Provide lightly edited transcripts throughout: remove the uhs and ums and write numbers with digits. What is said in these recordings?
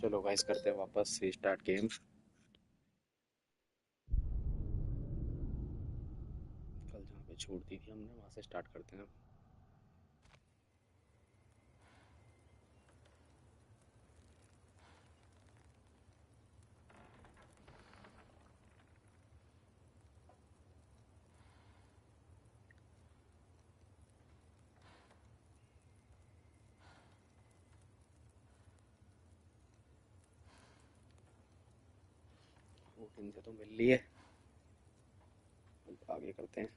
चलो गाइस करते हैं वापस से स्टार्ट गेम। कल जहाँ पे छोड़ दी थी हमने वहां से स्टार्ट करते हैं। वो इनसे तो मिल ली है। अब आगे करते हैं।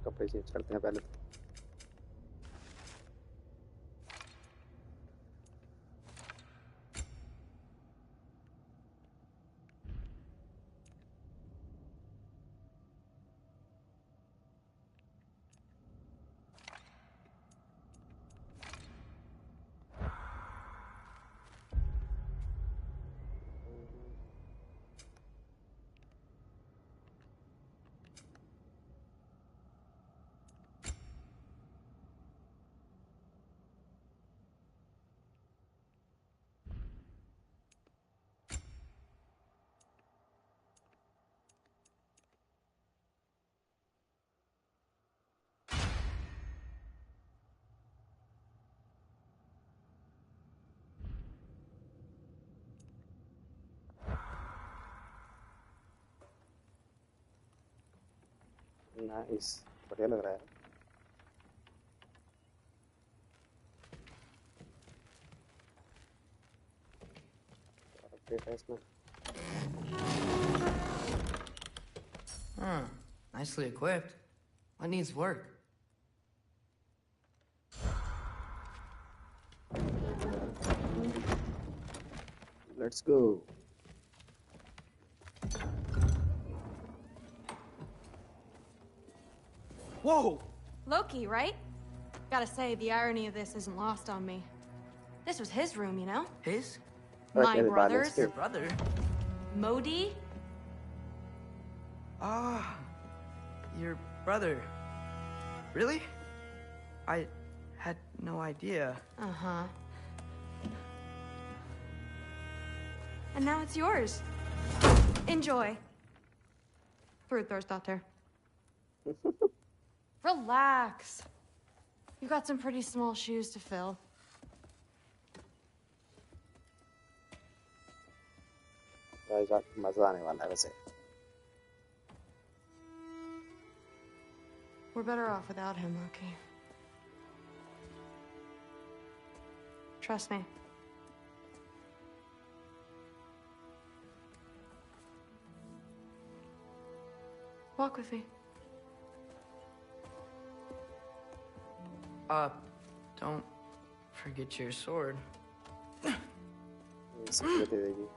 कपड़े चेंज करते हैं पहले तो। नाइस, बढ़िया लग रहा है। अपडेट है इसमें। Huh. Nicely equipped. What needs work? Let's go. Whoa! Loki, right? Gotta say, the irony of this isn't lost on me. This was his room, you know? His? My Okay, brother's. balance Your brother? Modi? Ah, your brother. Really? I had no idea. Uh-huh. And now it's yours. Enjoy. Fruit thirst out there. Relax. You got some pretty small shoes to fill. Guys आज मजा आने वाला है वैसे। We're better off without him, Loki. Trust me. Walk with me. Don't forget your sword. इसको दे देगी।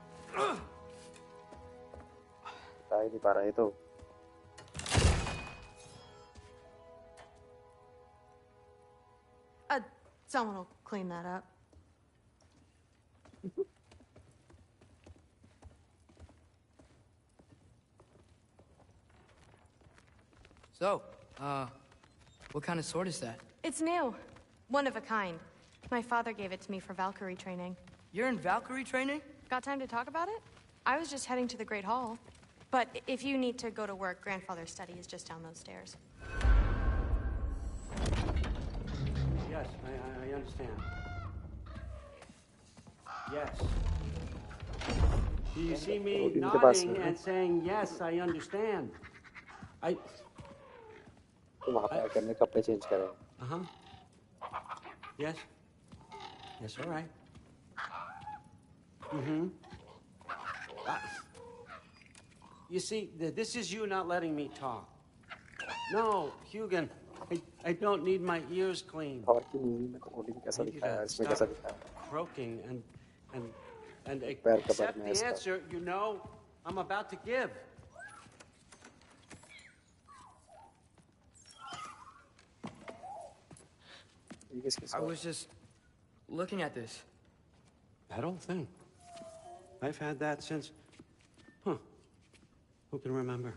बता ही नहीं पा रहा है तो। Someone will clean that up. So, what kind of sword is that? It's new. One of a kind. My father gave it to me for Valkyrie training. You're in Valkyrie training? Got time to talk about it? I was just heading to the Great Hall. But if you need to go to work, Grandfather's study is just down those stairs. Yes, I understand. Yes. Do you see me इनके पास nodding है and saying, yes, I understand? I... तो वहाँ पे आकर हमने कपड़े change करे हैं। Uh-huh. Yes. Yes, all right. Mm-hmm. You see, this is you not letting me talk. No, Hugan, I don't need my ears cleaned. और की मूवी में तो कोडिंग कैसा I need you दिखाया है, to इसमें stop कैसा दिखाया है? croaking and पैर का accept बटन है the इसका। answer you know I'm about to give. ये किसके I साथ? was just looking at this. That old thing. I've had that since... Huh. Who can remember?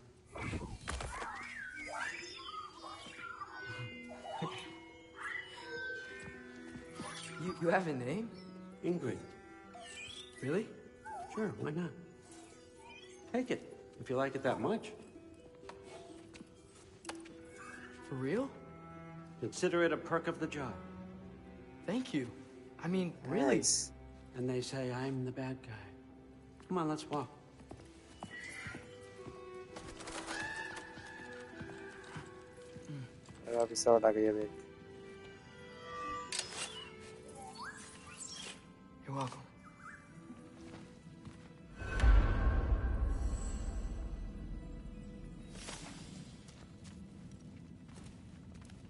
You have a name? Ingrid. Really? Sure, why not? Take it, if you like it that much. For real? Consider it a perk of the job. Thank you. I mean, really? Nice. And they say I'm the bad guy. Come on, let's walk. अभी sound आ गई है देख। You're welcome.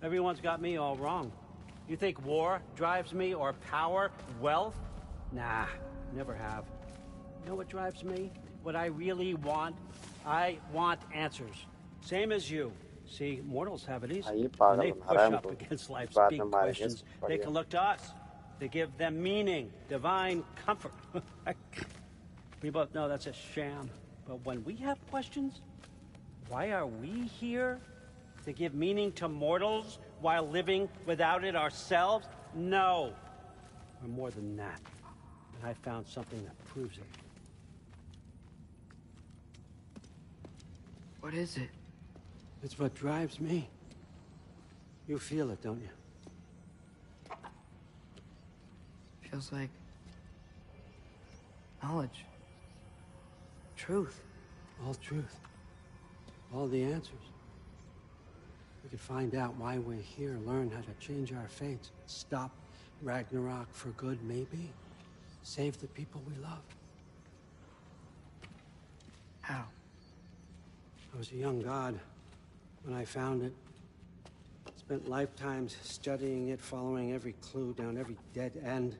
Everyone's got me all wrong. You think war drives me, or power, wealth? Nah, never have. You know what drives me? What I really want? I want answers. Same as you. See, mortals have it easy. ये When पागल they बना push रहा है up हमको। against life's बाद big में मारेंगे questions, इसको, they बढ़िया। can look to us to give them meaning, divine comfort. We both know that's a sham. But when we have questions, why are we here? To give meaning to mortals while living without it ourselves? No. We're more than that. And I found something that proves it. What is it? It's what drives me. You feel it, don't you? Feels like knowledge. Truth. All truth. All the answers. We could find out why we're here, learn how to change our fates, stop ragnarok for good, maybe. Save the people we love. How? I was a young god when I found it. Spent lifetimes studying it, following every clue down every dead end,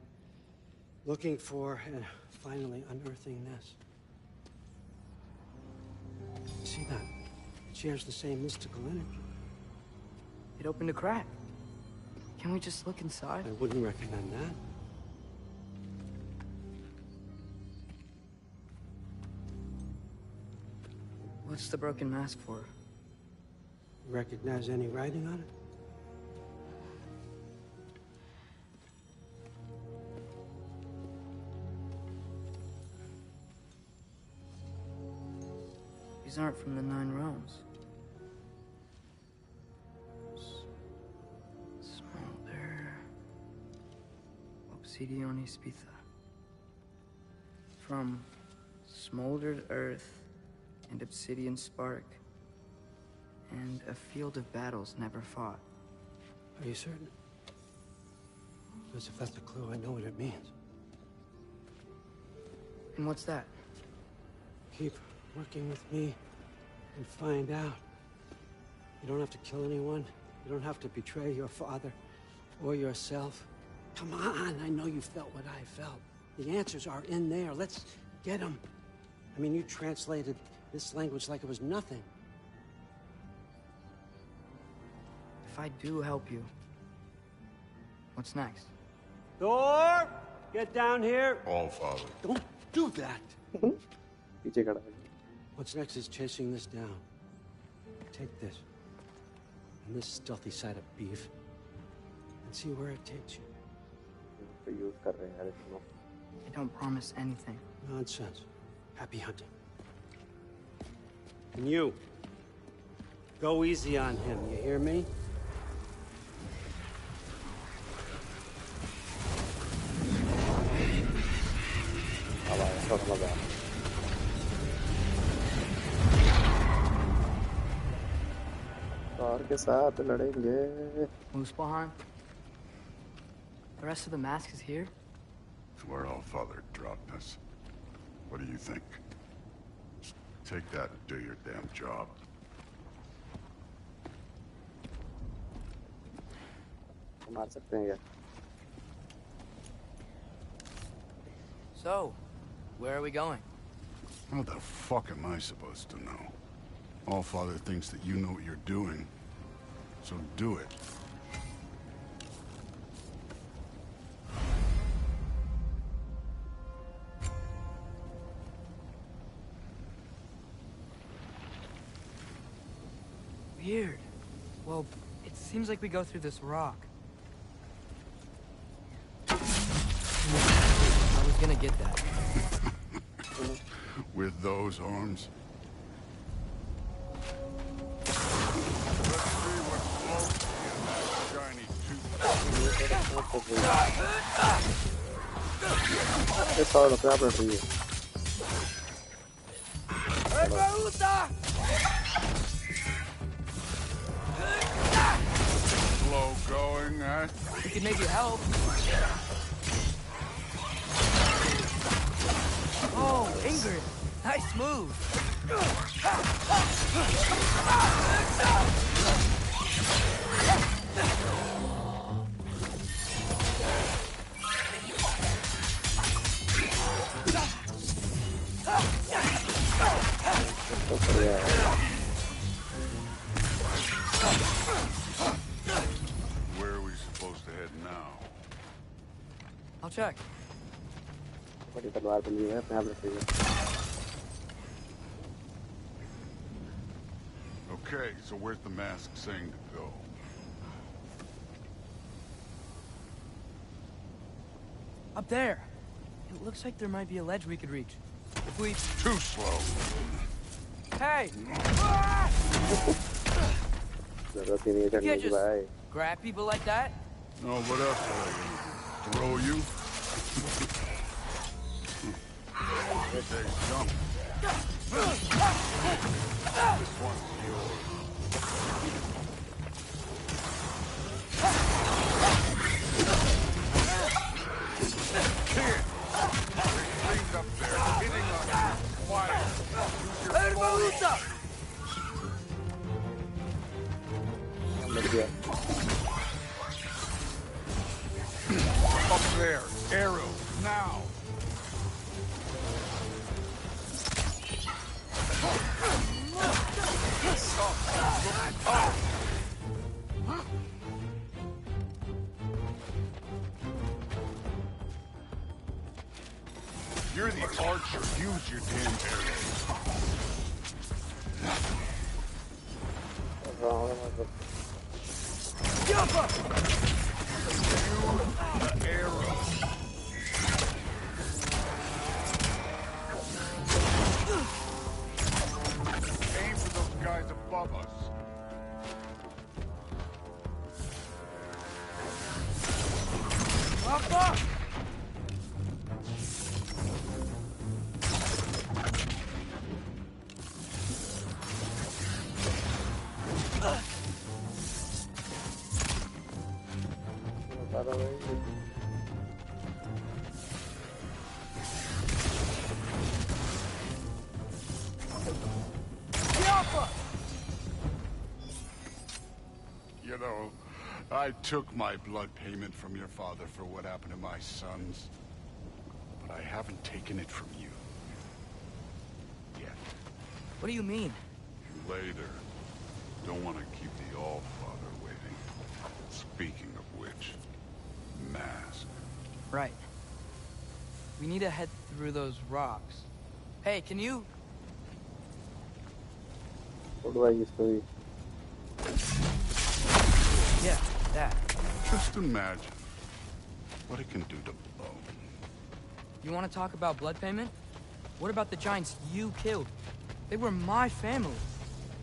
looking for and finally unearthing this. See that? It shares the same mystical energy. It opened a crack. Can we just look inside? I wouldn't recommend that. What's the broken mask for? Recognize any writing on it? These aren't from the 9 realms. Smolder. Obsidione Spitha. From smoldered earth and obsidian spark. And a field of battles never fought. Are you certain? Because if that's a clue, I know what it means. And what's that? Keep working with me and find out. You don't have to kill anyone. You don't have to betray your father or yourself. Come on, I know you felt what I felt. The answers are in there. Let's get them. I mean, you translated this language like it was nothing. If I do help you, what's next? Thor, get down here. All, Father. Don't do that. पीछे खड़ा है। What's next is chasing this down. Take this and this stealthy side of beef and see where it takes you. तो use कर रहे हैं यार इसको। I don't promise anything. Nonsense. Happy hunting. And you, go easy on him, you hear me? थोड़ा मजा आया। Car के साथ लड़ेंगे। Muspelheim? The rest of the mask is here? It's where all father dropped us. What do you think? Just take that and do your damn job. मार सकते हैं क्या? So, where are we going? How the fuck am I supposed to know? All father thinks that you know what you're doing, so do it. Weird. Well, it seems like we go through this rock. I was gonna get that. With those arms? Let's see what's floating in that shiny tooth. It's all the proper for you. Slow going, eh? We could maybe help. Oh, Ingrid. Nice move. Where are we supposed to head now? I'll check. बड़ी तलवार बनी है अपने आप रखिए। Okay, so where's the mask saying to go? Up there. It looks like there might be a ledge we could reach. If we... Too slow. Hey! जरूरत ही नहीं है चढ़ने की भाई। Grab people like that? No, what else are I gonna do? Throw you? Say jump. This one's yours. Kid! There's things up there hitting on you. Quiet. Use your लग गया। Up there. Arrow. Now. You're the archer. Use your damn arrow. Use the arrow. Aim for those guys above us. You know, I took my blood payment from your father for what happened to my sons. But I haven't taken it from you. Yet. What do you mean? Later. Don't want to keep the All-Father waiting. Speaking of which, mask. Right. We need to head through those rocks. Hey, can you... What do I use to? Yeah, that. Just imagine what it can do to bone. You want to talk about blood payment? What about the giants you killed? They were my family.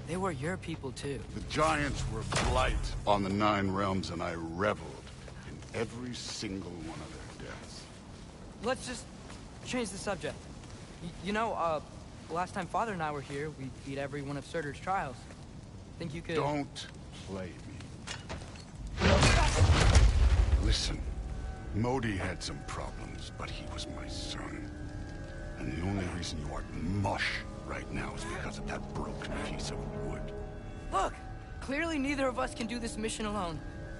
They were your people, too. The giants were blight on the 9 realms, and I reveled in every single one of their deaths. Let's just change the subject. You know, last time Father and I were here, we beat every one of Surtur's trials. Think you could... Don't play me. Listen, Modi had some problems, but he was my son. And the only reason you aren't mush right now is because of that broken piece of wood. Look! Clearly neither of us can do this mission alone.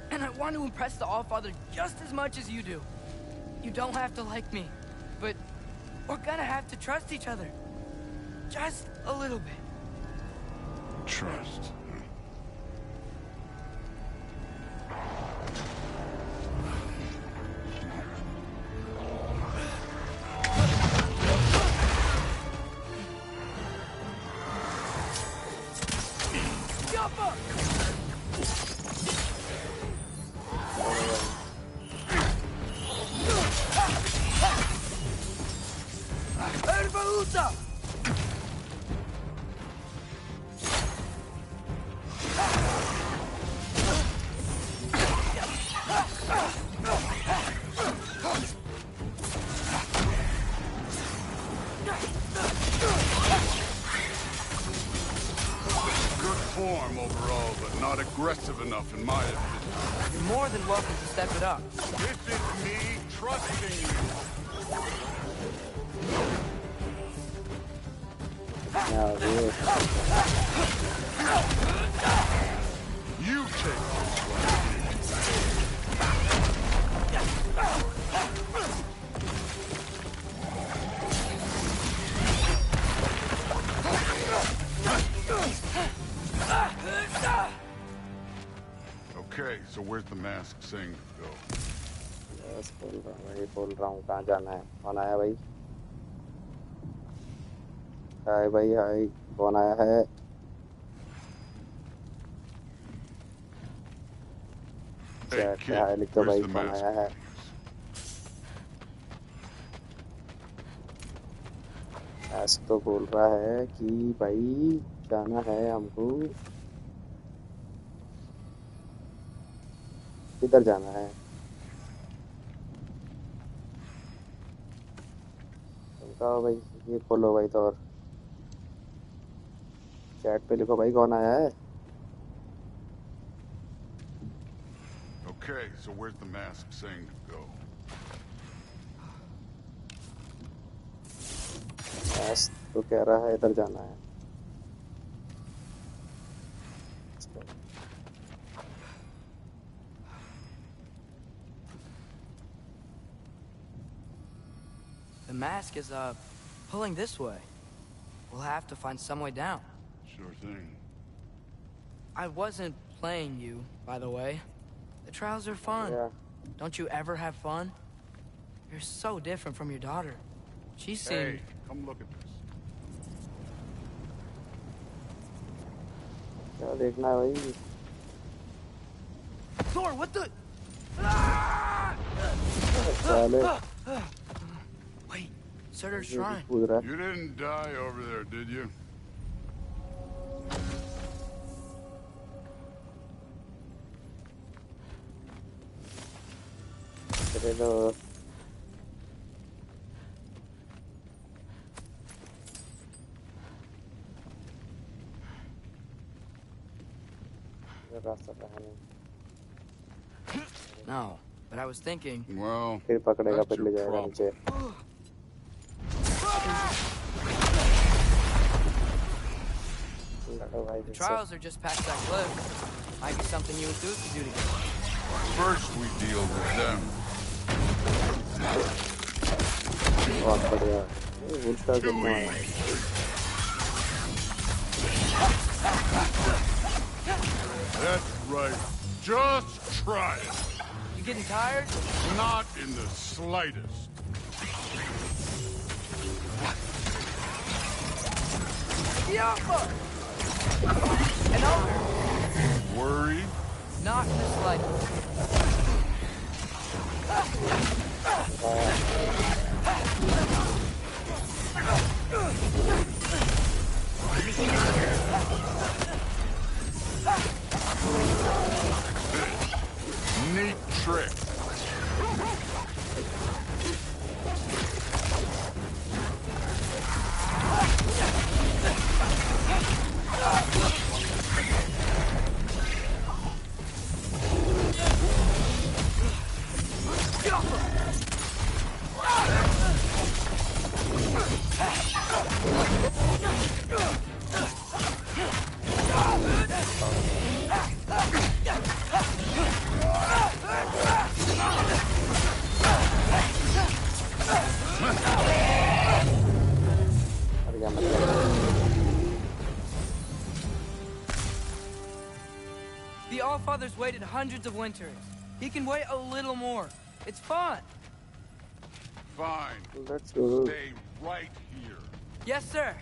And I want to impress the Allfather just as much as you do. You don't have to like me, but we're gonna have to trust each other. Just a little bit. Trust. Form overall, but not aggressive enough in my opinion. You're more than welcome to step it up. This is me trusting you. You take this one. Okay, so where's the mask saying to go? बस बोल रहा हूँ कहाँ जाना है कौन आया भाई हाय भाई हाय कौन आया है Hey, kid, हाय लिख दो where's भाई the कौन mask? आया है मास्क तो बोल रहा है कि भाई जाना है हमको किधर जाना है तुम कहो भाई ये खोलो भाई तो और चैट पे लिखो भाई कौन आया है Okay, so where's the mask saying to go? Mask तो कह रहा है इधर जाना है The mask is, pulling this way. We'll have to find some way down. Sure thing. I wasn't playing you, by the way. The trials are fun. Yeah. Don't you ever have fun? You're so different from your daughter. She seemed... Hey, come look at this. क्या देखना है भाई Thor, what the... साले Wait, Surtur's shrine. कूद रहा है You didn't die over there, did you? चले लो रास्ता कहाँ है No, but I was thinking... Well, फिर पकड़ेगा that's फिर your ले जाएगा problem. नीचे लड़ो भाई The फिर से trials are just past that cliff. Might be something you and Zeus could do together. First we deal with them. बहुत बढ़िया उल्टा Too करना है easy. That's right. Just try it. You getting tired? Not in the slightest. Yoppa! An ogre. Worried? Not in the slightest. Neat trick. अब क्या मतलब? The Allfather's waited hundreds of winters. He can wait a little more. It's fun. Fine. Let's go. Stay right here. Yes, sir.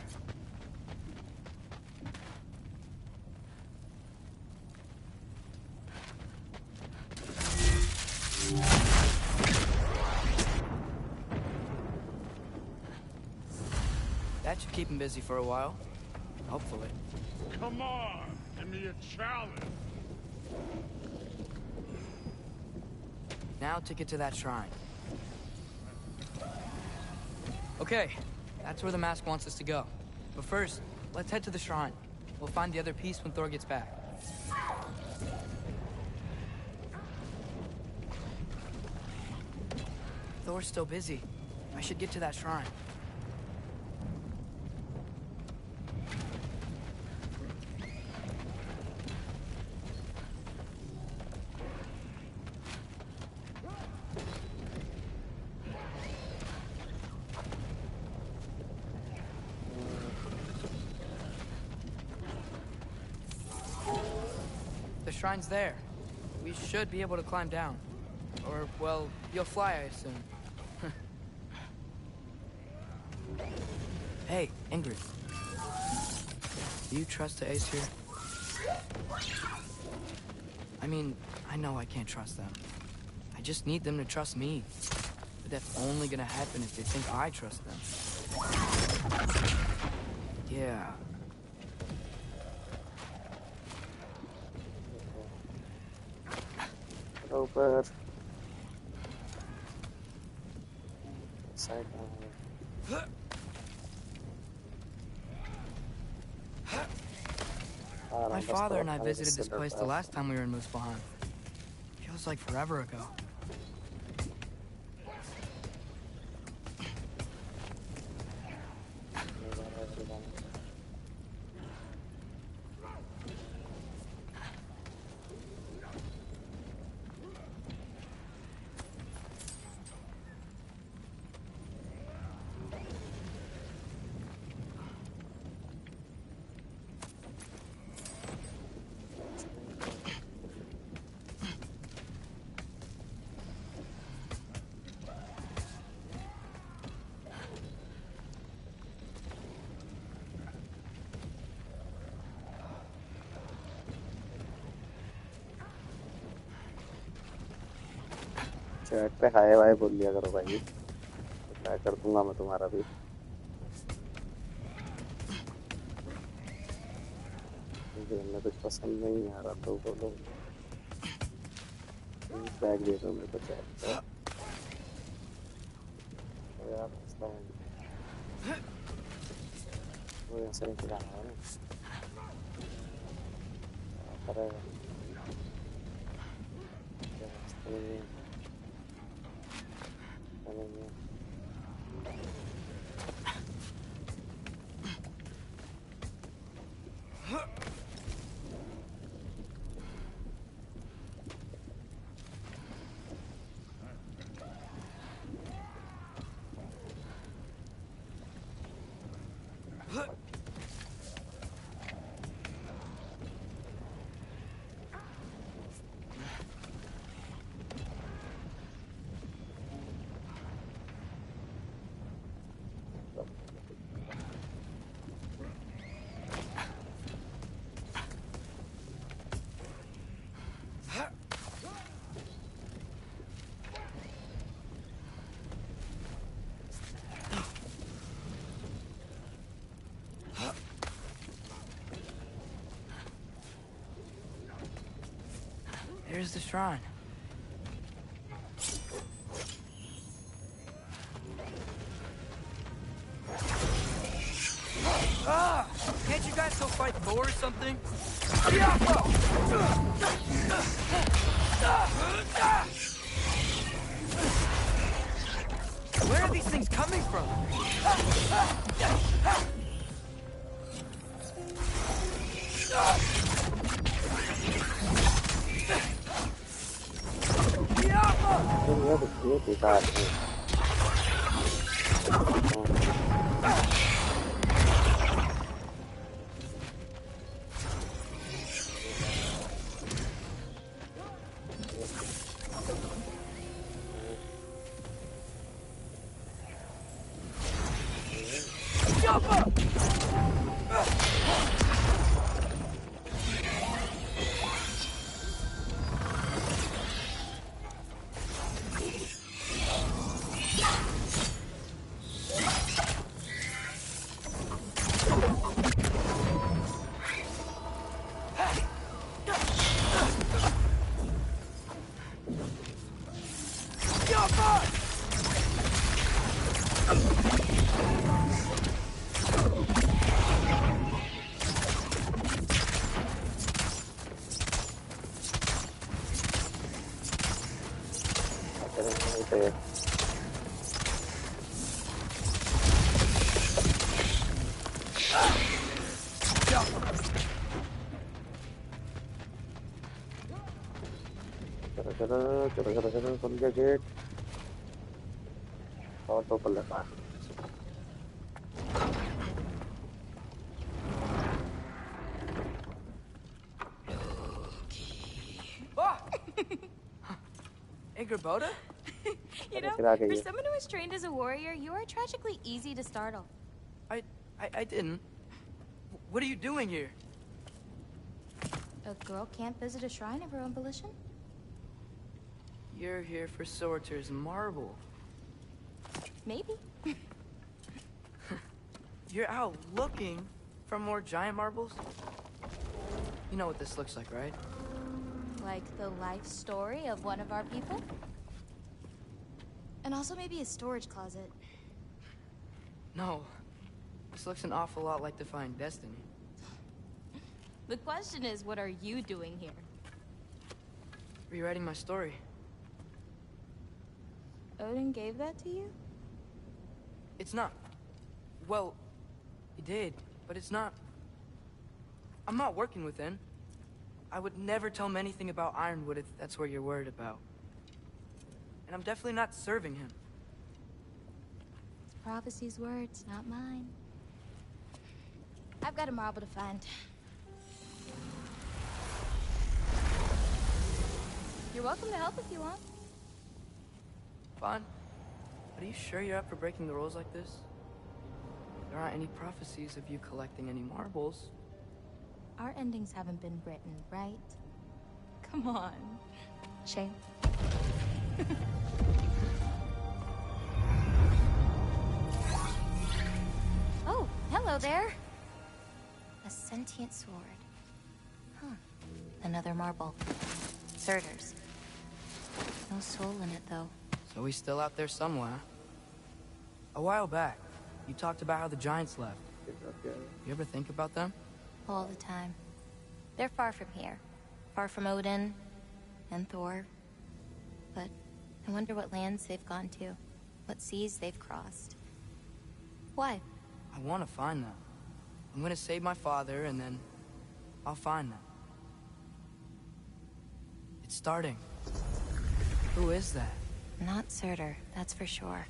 That should keep him busy for a while. Hopefully. Come on, give me a challenge. Now to get to that shrine. Okay, that's where the mask wants us to go. But first, let's head to the shrine. We'll find the other piece when Thor gets back. Thor's still busy. I should get to that shrine. The shrine's there. We should be able to climb down. Or, well, you'll fly, I assume. Hey, Ingrid. Do you trust the Ace here? I mean, I know I can't trust them. I just need them to trust me. But that's only gonna happen if they think I trust them. Yeah. ऊपर side My father and I visited this place the last time we were in Muspelheim. Feels like forever ago. Chat पे हाय वाय बोल लिया करो भाई, try कर दूंगा मैं तुम्हारा भी। मुझे कुछ पसंद नहीं आ रहा तो बोलो, बैग दे दो मेरे को चैट पे यार। वो ऐसे नहीं खिलाना है ना, करेगा There's the shrine. Ah! Can't you guys go fight Thor or something? Where are these things coming from? Ini ya begini kita. Cara con gadget auto pelepas. Hey, Gerboda? You know, for someone who was trained as a warrior, you are tragically easy to startle. I didn't. What are you doing here? A girl can't visit a shrine of her own volition? You're here for Sorter's marble. Maybe. You're out looking for more giant marbles? You know what this looks like, right? Like the life story of one of our people? And also maybe a storage closet. No. This looks an awful lot like Defying Destiny. The question is, what are you doing here? Rewriting my story. Odin gave that to you? It's not... Well, he did, but it's not... I'm not working with him. I would never tell him anything about Ironwood if that's what you're worried about. And I'm definitely not serving him. It's prophecy's words, not mine. I've got a marble to find. You're welcome to help if you want. Fine. But are you sure you're up for breaking the rules like this? There aren't any prophecies of you collecting any marbles. Our endings haven't been written, right? Come on. Shame. Oh, hello there. A sentient sword. Huh. Another marble. Surtur's. No soul in it, though. So he's still out there somewhere. A while back, you talked about how the giants left. You ever think about them? All the time. They're far from here. Far from Odin and Thor. But I wonder what lands they've gone to. What seas they've crossed. Why? I want to find them. I'm gonna save my father, and then I'll find them. It's starting. Who is that? Not Surtur, that's for sure.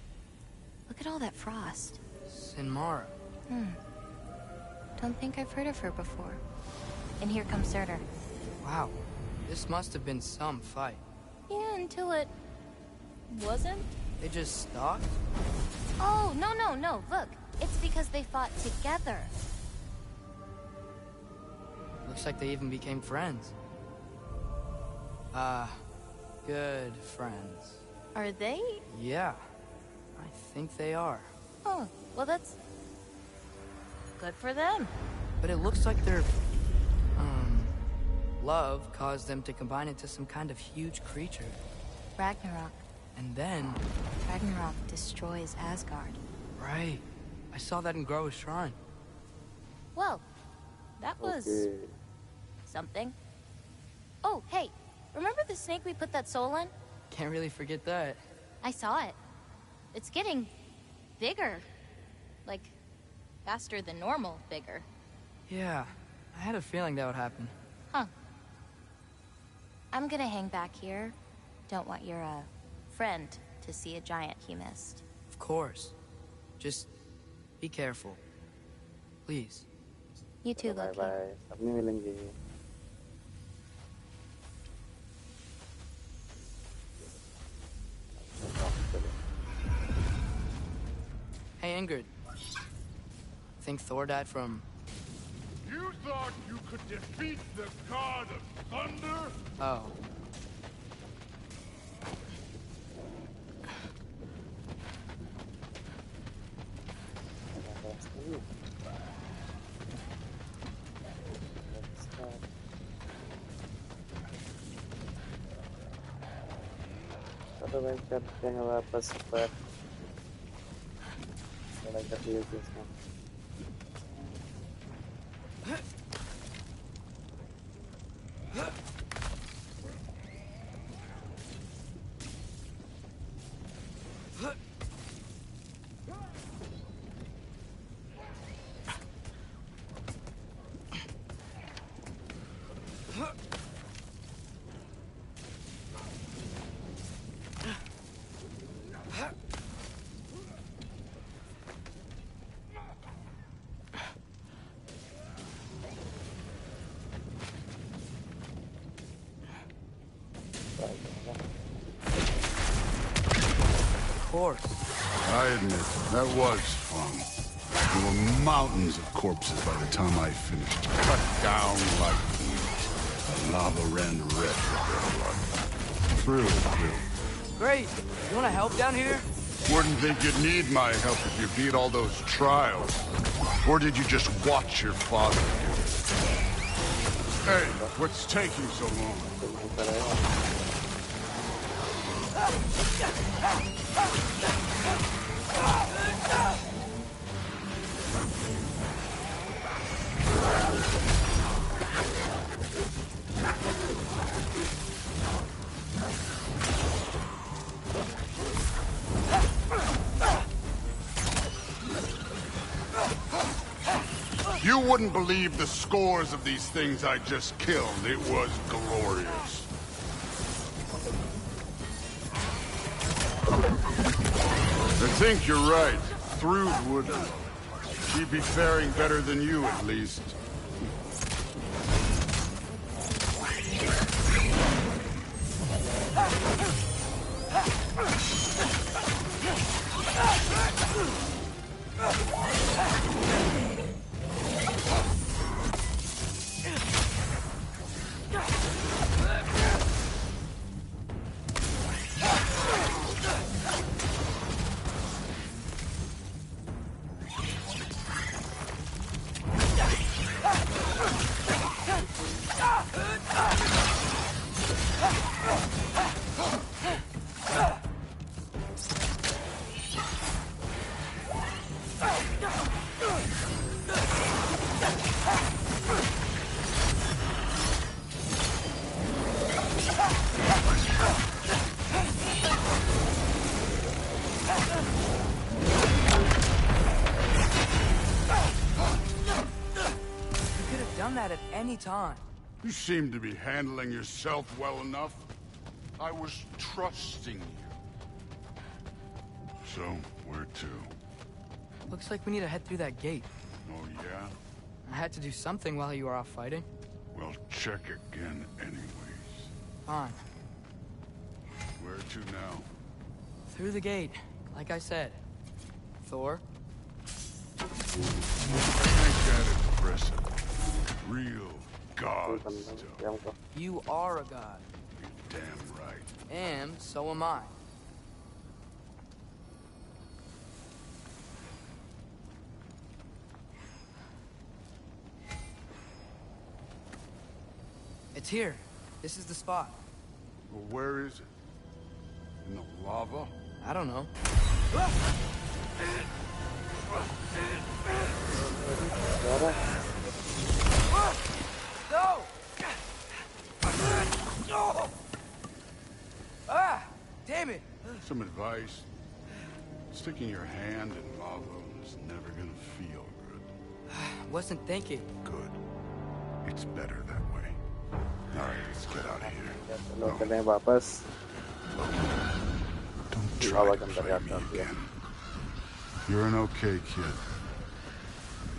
Look at all that frost. Sinmara. Don't think I've heard of her before. And here comes Surtur. Wow. This must have been some fight. Yeah, until it... wasn't? They just stalked? Oh, no. Look. It's because they fought together. Looks like they even became friends. Good friends. Are they? Yeah. I think they are. Oh, well that's... good for them. But it looks like their... love caused them to combine into some kind of huge creature. Ragnarok. And then... Ragnarok destroys Asgard. Right. I saw that in Groa's shrine. Well, that was... something. Oh, hey, remember the snake we put that soul in? Can't really forget that. I saw it. It's getting bigger. Like, faster than normal bigger. Yeah, I had a feeling that would happen. Huh. I'm gonna hang back here. Don't want your, friend to see a giant he missed. Of course. Just be careful. Please. You too, bye Loki. Bye, अब नहीं मिलेंगे। Hey, Ingrid. Think Thor died from... You thought you could defeat the god of thunder? Oh. चलो भाई चलते हैं वापस पर लड़ाई कर रही है इसमें Of course. I admit, that was fun. There were mountains of corpses by the time I finished. Cut down like meat. The lava ran red with their blood. Thrill. Great. You want to help down here? Wouldn't think you'd need my help if you beat all those trials. Or did you just watch your father do it? Hey, what's taking so long? You wouldn't believe the scores of these things I just killed. It was glorious. I think you're right. Thrude wouldn't. She'd be faring better than you, at least. That at any time. You seem to be handling yourself well enough. I was trusting you. So, where to? Looks like we need to head through that gate. Oh, yeah? I had to do something while you were off fighting. Well, check again anyways. Fine. Where to now? Through the gate, like I said. Thor? I think that impressive. Real god stuff. You are a god. You're damn right. And so am I. It's here. This is the spot. Well, where is it? In the lava? I don't know. No! Ah! Damn it! Some advice? Sticking your hand in lava is never gonna feel good. Wasn't thinking. Good. It's better that way. Alright, let's get out of here. चलो चलें वापस Don't lava try के to अंदर play जाते me हैं. again. You're an okay kid.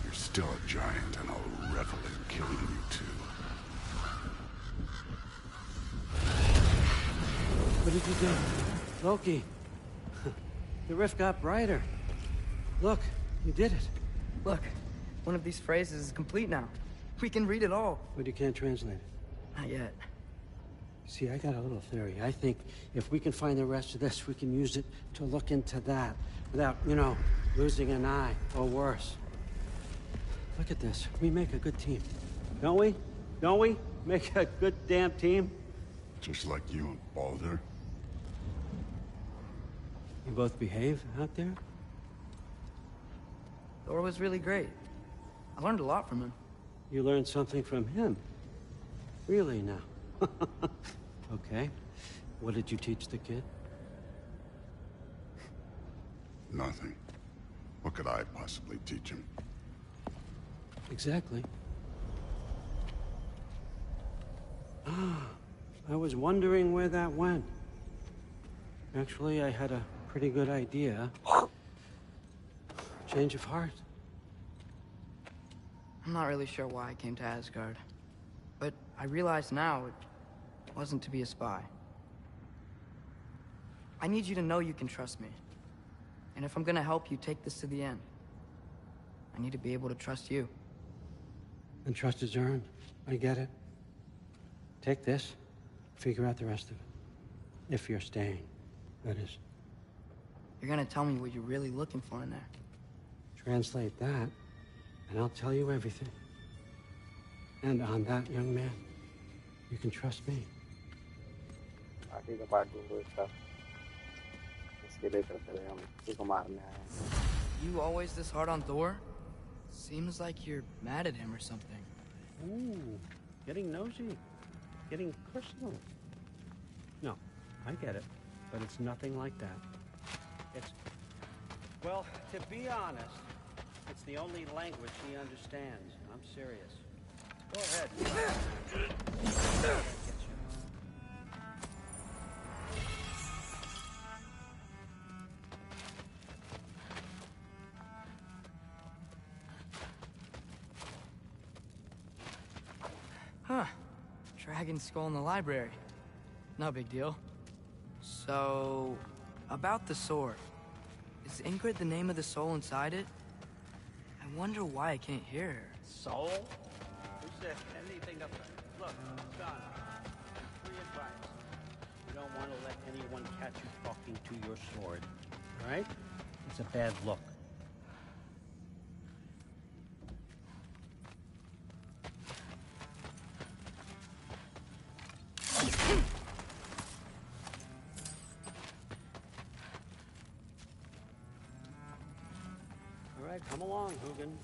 You're still a giant, and I'll revel in killing you too. What did you do? Loki. The rift got brighter. Look, you did it. Look, one of these phrases is complete now. We can read it all. But you can't translate it. Not yet. See, I got a little theory. I think if we can find the rest of this, we can use it to look into that without, you know, losing an eye or worse. Look at this. We make a good team. Don't we? Don't we? Make a good damn team? Just like you and Baldur. You both behave out there? Thor was really great. I learned a lot from him. You learned something from him? Really now? Okay. What did you teach the kid? Nothing. What could I possibly teach him? Exactly. I was wondering where that went. Actually, I had a pretty good idea. Change of heart. I'm not really sure why I came to Asgard. But I realize now it wasn't to be a spy. I need you to know you can trust me. And if I'm gonna help you take this to the end, I need to be able to trust you. And trust is earned. I get it. Take this, figure out the rest of it. If you're staying, that is. You're gonna tell me what you're really looking for in there. Translate that, and I'll tell you everything. And on that, young man, you can trust me. आगे का part ढूंढो इसका इसके लिए करते रहे हम किसी को मारने आए हैं. You always this hard on Thor? Seems like you're mad at him or something. Ooh, getting nosy. Getting personal. No, I get it. But it's nothing like that. It's... Well, to be honest, it's the only language he understands. I'm serious. Go ahead. Get you. Huh. Dragon skull in the library. No big deal. So, about the sword. Is Ingrid the name of the soul inside it? I wonder why I can't hear her. Soul? Who said anything of that? Look, son, free advice. You don't want to let anyone catch you talking to your sword. All right? It's a bad look. All right, come along, Hugin.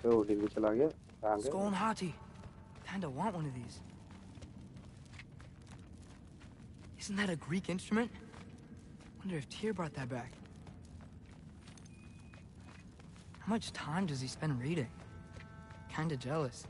तो उड़ी भी चला गया कहाँ गया Skull and Hati. Kinda want one of these. Isn't that a Greek instrument? Wonder if Tyr brought that back. How much time does he spend reading? Kinda jealous.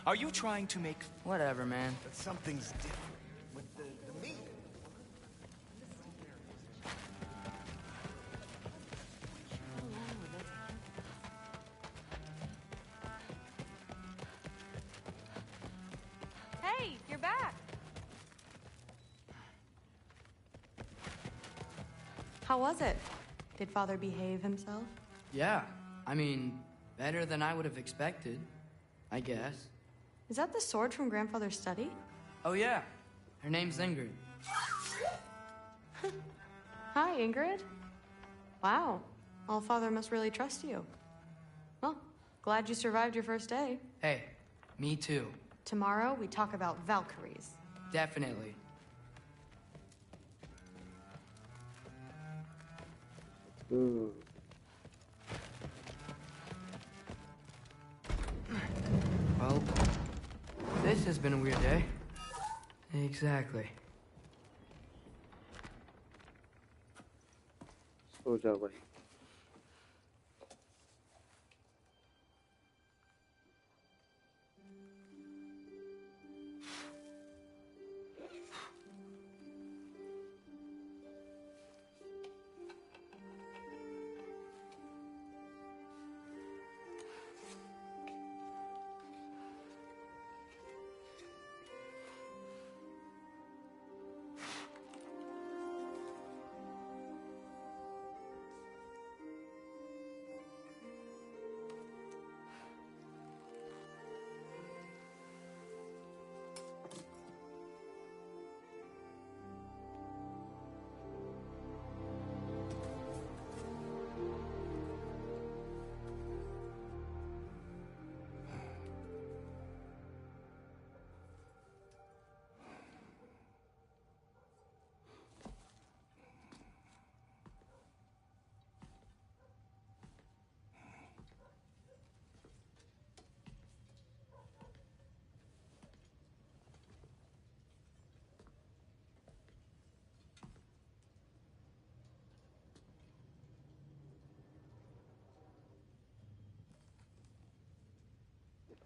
Are you trying to make... Whatever, man. But something's different with the meat. Hey, you're back. How was it? Did Father behave himself? Yeah, I mean, better than I would have expected, I guess. Is that the sword from Grandfather's study? Oh yeah, her name's Ingrid. Hi, Ingrid. Wow, Allfather must really trust you. Well, glad you survived your first day. Hey, me too. Tomorrow, we talk about Valkyries. Definitely. Ooh. Well, this has been a weird day. Exactly. सो जाओ भाई.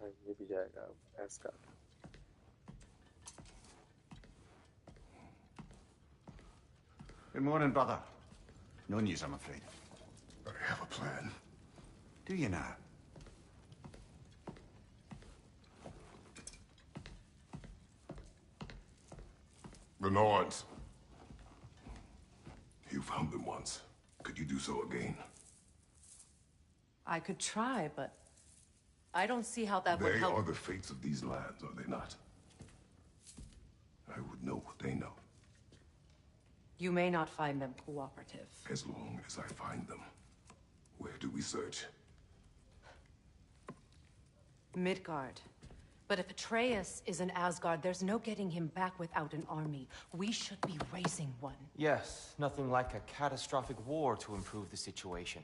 भाई ये भी जाएगा भैंस का. Good morning, brother. No news, I'm afraid. I have a plan. Do you now? The Norns. You found them once. Could you do so again? I could try, but I don't see how that would They help. are the fates of these lands, are they not? I would know what they know, You may not find them cooperative. as long as I find them. Where do we search? Midgard. But if Atreus is in Asgard, there's no getting him back without an army. We should be raising one. Yes, nothing like a catastrophic war to improve the situation.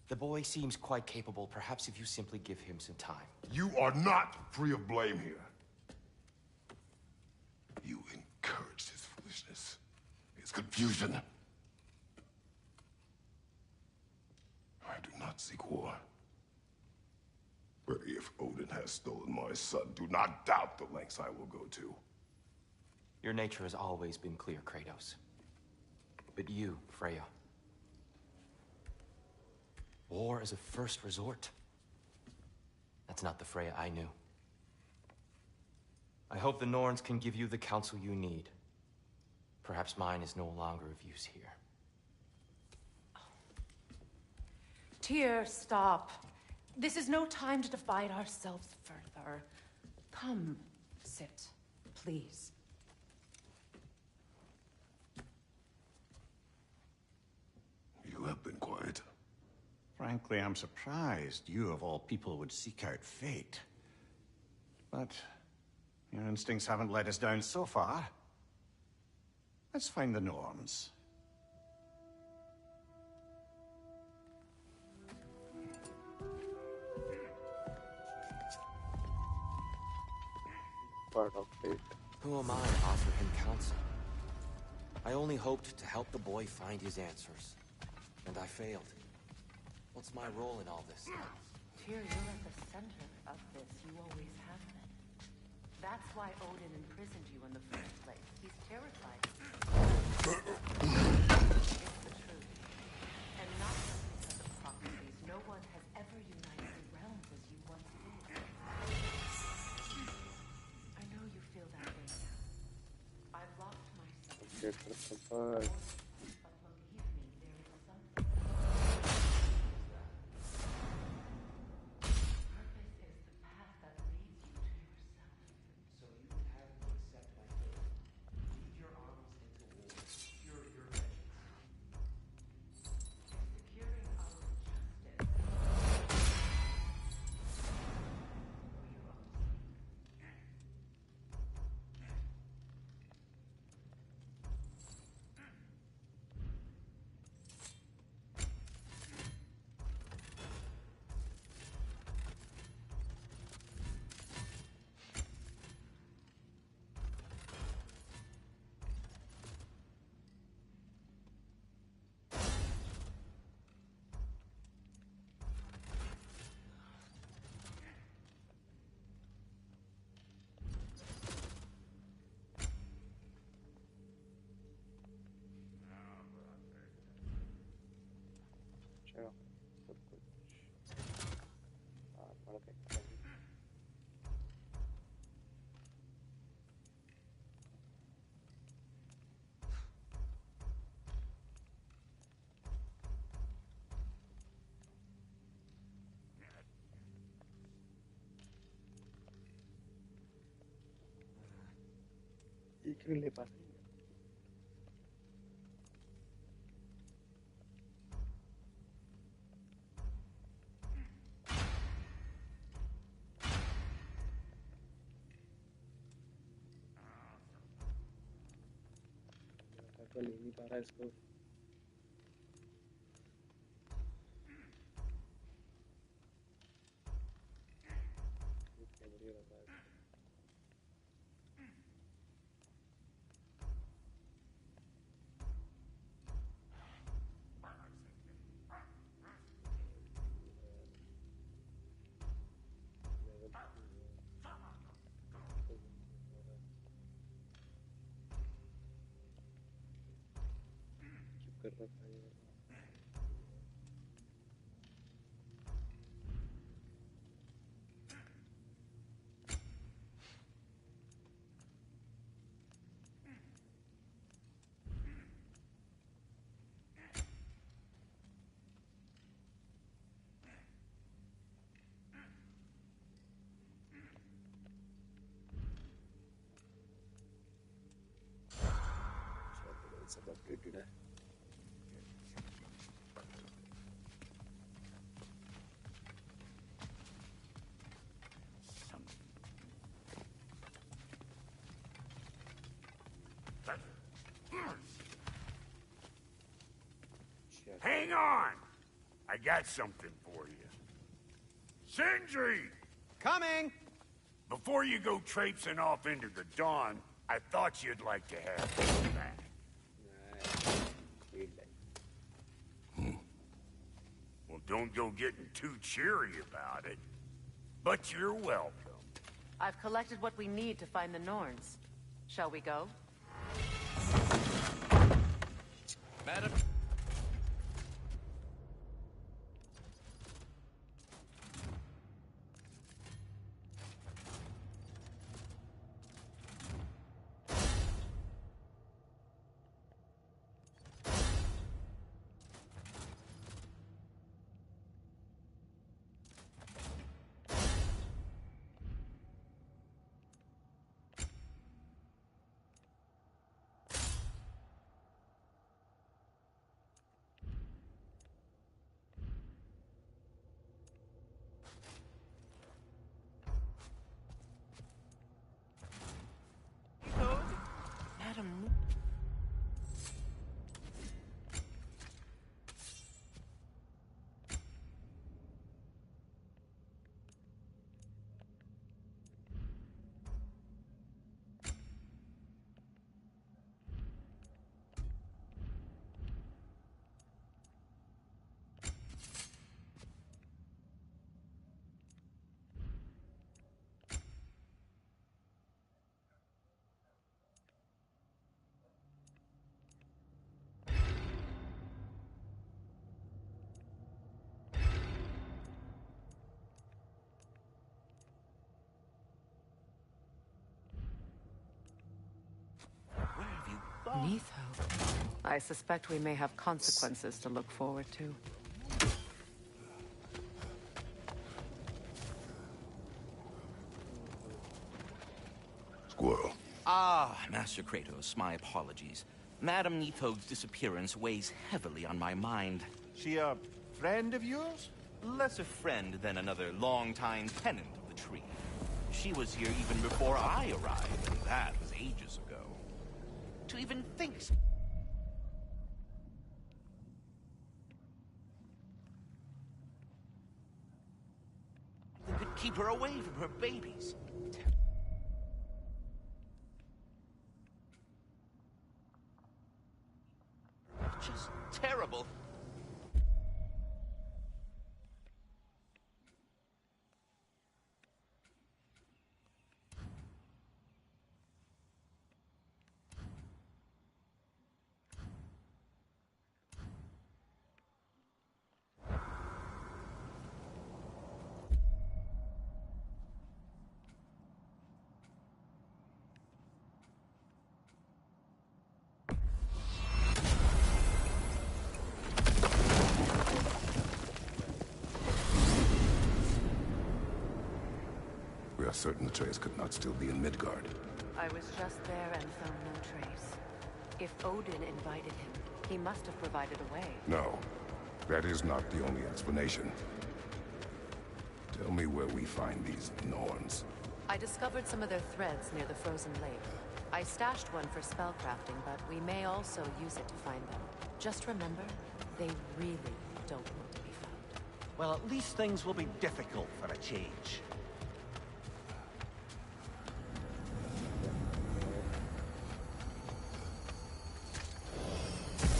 The boy seems quite capable. Perhaps if you simply give him some time. You are not free of blame here. You encouraged his foolishness, his confusion. I do not seek war. But if Odin has stolen my son, do not doubt the lengths I will go to. Your nature has always been clear, Kratos. But you, Freya. War is a first resort. That's not the Freya I knew. I hope the Norns can give you the counsel you need. Perhaps mine is no longer of use here. Tyr, stop. This is no time to divide ourselves further. Come, sit, please. You have been quiet. Frankly, I'm surprised you, of all people, would seek out fate. But your instincts haven't let us down so far. Let's find the Norns. Part of fate. Who am I to offer him counsel? I only hoped to help the boy find his answers. And I failed. What's my role in all this? here, you're at the center of this. You always have been. That's why Odin imprisoned you in the first place. He's terrified of you. It's the truth. And not just because of prophecies. No one has ever united the realms as you once did. I know you feel that way now. I've locked myself. Upgrade for support. But believe me, there is something. Purpose is the path that leads you to yourself. So you would have me accept my fate. Lead your armies into war. Cure your vengeance. Securing our justice. चलो सब कुछ बढ़ देखते हैं। एक नहीं ले पाते तो ले नहीं पा रहा इसको बढ़िया लग रहा है कर रखा है सब अपडेटेड है Hang on! I got something for you. Sindri! Coming! Before you go traipsing off into the dawn, I thought you'd like to have this back. Well, don't go getting too cheery about it. But you're welcome. I've collected what we need to find the Norns. Shall we go? Madam. Neitho. I suspect we may have consequences to look forward to. Squirrel. Ah, Master Kratos, my apologies. Madame Neitho's disappearance weighs heavily on my mind. She a friend of yours? Less a friend than another longtime tenant of the tree. She was here even before I arrived, and that was ages ago. To even think... that could keep her away from her babies. Just terrible. We are certain Atreus could not still be in Midgard. I was just there and found no trace. If Odin invited him, he must have provided a way. No, that is not the only explanation. Tell me where we find these Norns. I discovered some of their threads near the frozen lake. I stashed one for spellcrafting, but we may also use it to find them. Just remember, they really don't want to be found. Well, at least things will be difficult for a change.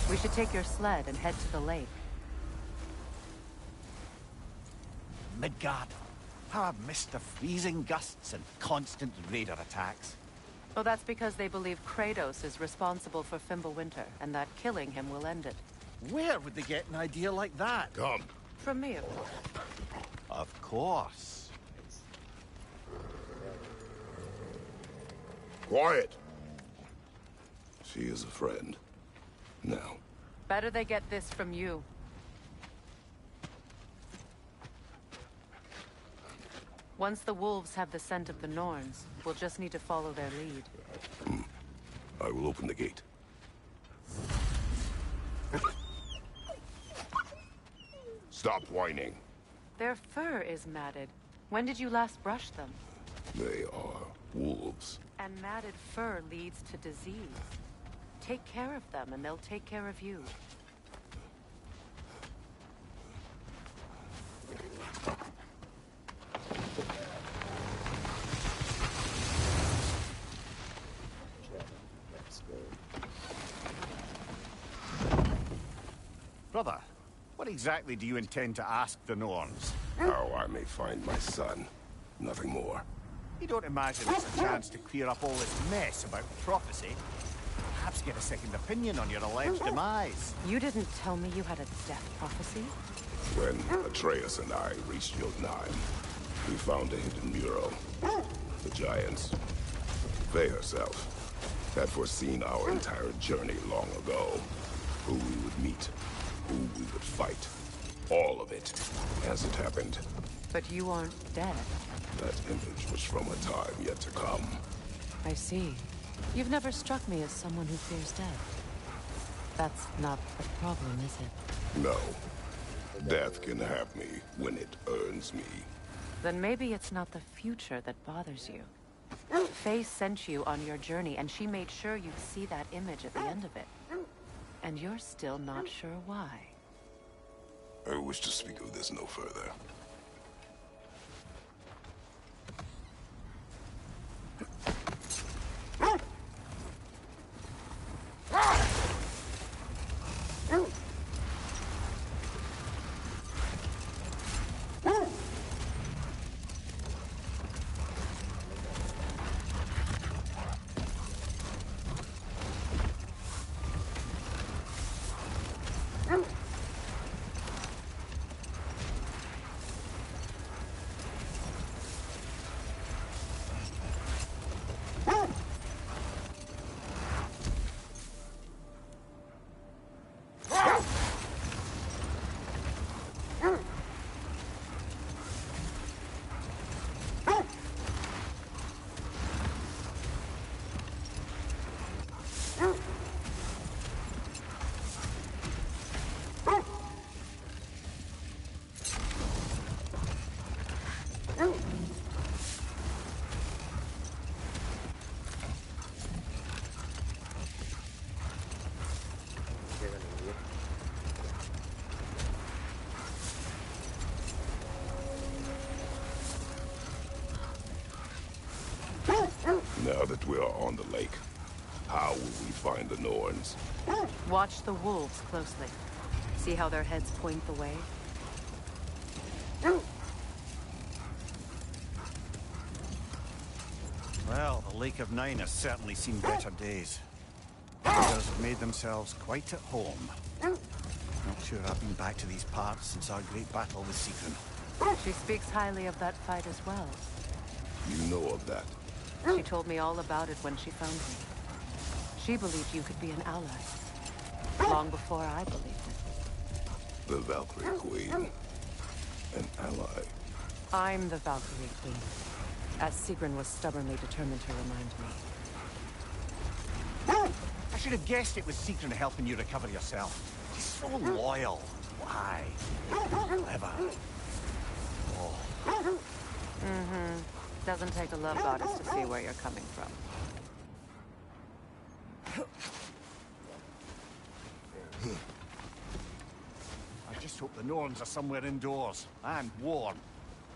We should take your sled and head to the lake. Midgard. How I've missed the freezing gusts and constant raider attacks. Well, that's because they believe Kratos is responsible for Fimbulwinter, and that killing him will end it. Where would they get an idea like that? Come. From me, of course. Of course. Quiet! She is a friend. Now. Better they get this from you. Once the wolves have the scent of the Norns, we'll just need to follow their lead. I will open the gate. Stop whining. Their fur is matted. When did you last brush them? They are wolves. And matted fur leads to disease. Take care of them, and they'll take care of you. Brother, what exactly do you intend to ask the Norns? How I may find my son. Nothing more. You don't imagine it's a chance to clear up all this mess about prophecy? Perhaps get a second opinion on your alleged demise. You didn't tell me you had a death prophecy? When Atreus and I reached Jotunheim, we found a hidden mural. The Giants, Faye herself, had foreseen our entire journey long ago. Who we would meet, who we would fight. All of it, as it happened. But you aren't dead. That image was from a time yet to come. I see. You've never struck me as someone who fears death. That's not the problem, is it? No. Death can have me when it earns me. Then maybe it's not the future that bothers you. Faye sent you on your journey, and she made sure you'd see that image at the end of it. And you're still not sure why. I wish to speak of this no further. that we are on the lake, how will we find the Norns? Watch the wolves closely. See how their heads point the way? Well, the Lake of Nine has certainly seen better days. Others have made themselves quite at home. Not sure I've been back to these parts since our great battle with Sigrun. She speaks highly of that fight as well. You know of that? She told me all about it when she found me. She believed you could be an ally. Long before I believed it. The Valkyrie Queen. An ally. I'm the Valkyrie Queen. As Sigrun was stubbornly determined to remind me. I should have guessed it was Sigrun helping you recover yourself. She's so loyal. Why? Clever. Oh. Mm-hmm. Doesn't take a love goddess to see where you're coming from. I just hope the Norns are somewhere indoors and warm.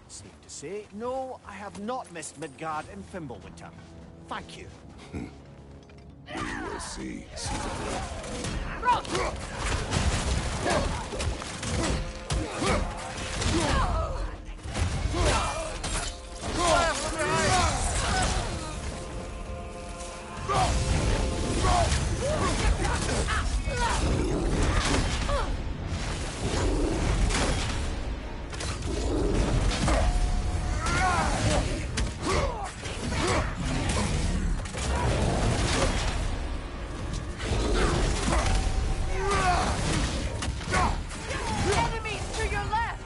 Safe to say, no, I have not missed Midgard in Fimbulwinter. Thank you. We will see. Enemies to your left!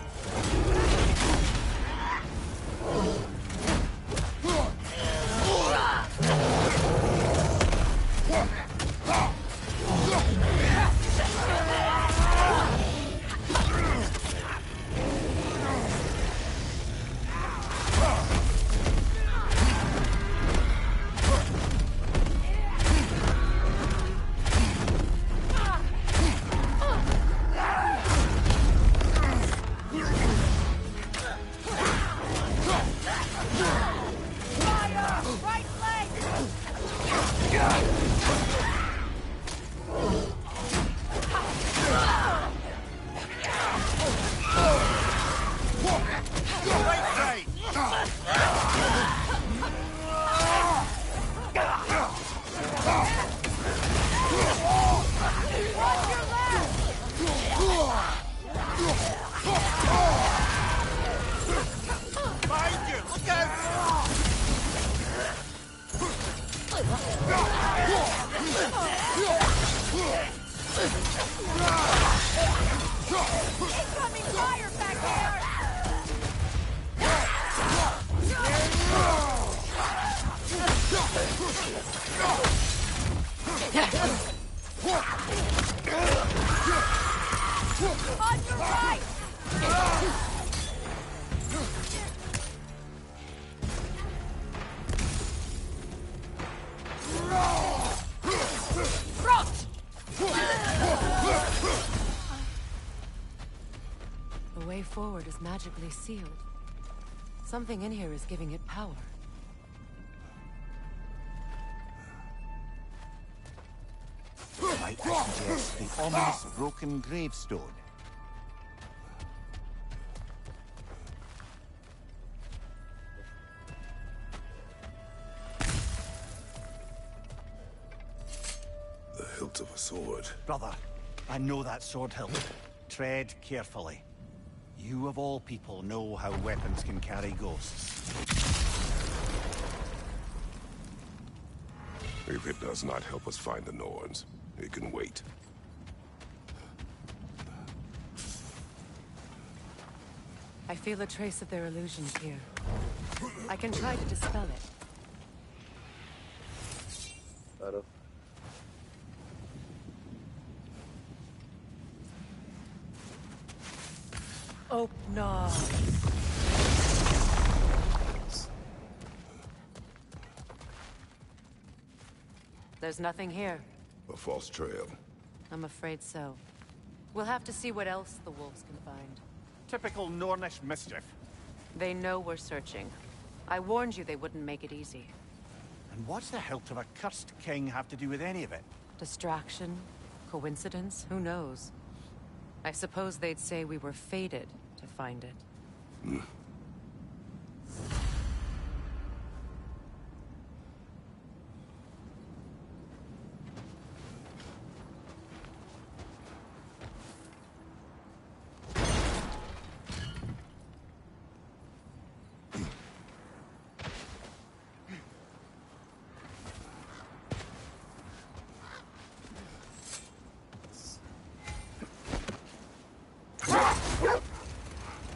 Incoming fire back on your right! The way forward is magically sealed. Something in here is giving it power. Might I suggest the ominous broken gravestone? The hilt of a sword. Brother, I know that sword hilt. Tread carefully. You of all people know how weapons can carry ghosts. If it does not help us find the Norns, it can wait. I feel a trace of their illusions here. I can try to dispel it. Claro. Oh, no. There's nothing here. A false trail. I'm afraid so. We'll have to see what else the wolves can find. Typical Nornish mischief. They know we're searching. I warned you they wouldn't make it easy. And what's the hilt of a cursed king have to do with any of it? Distraction? Coincidence? Who knows? I suppose they'd say we were fated to find it.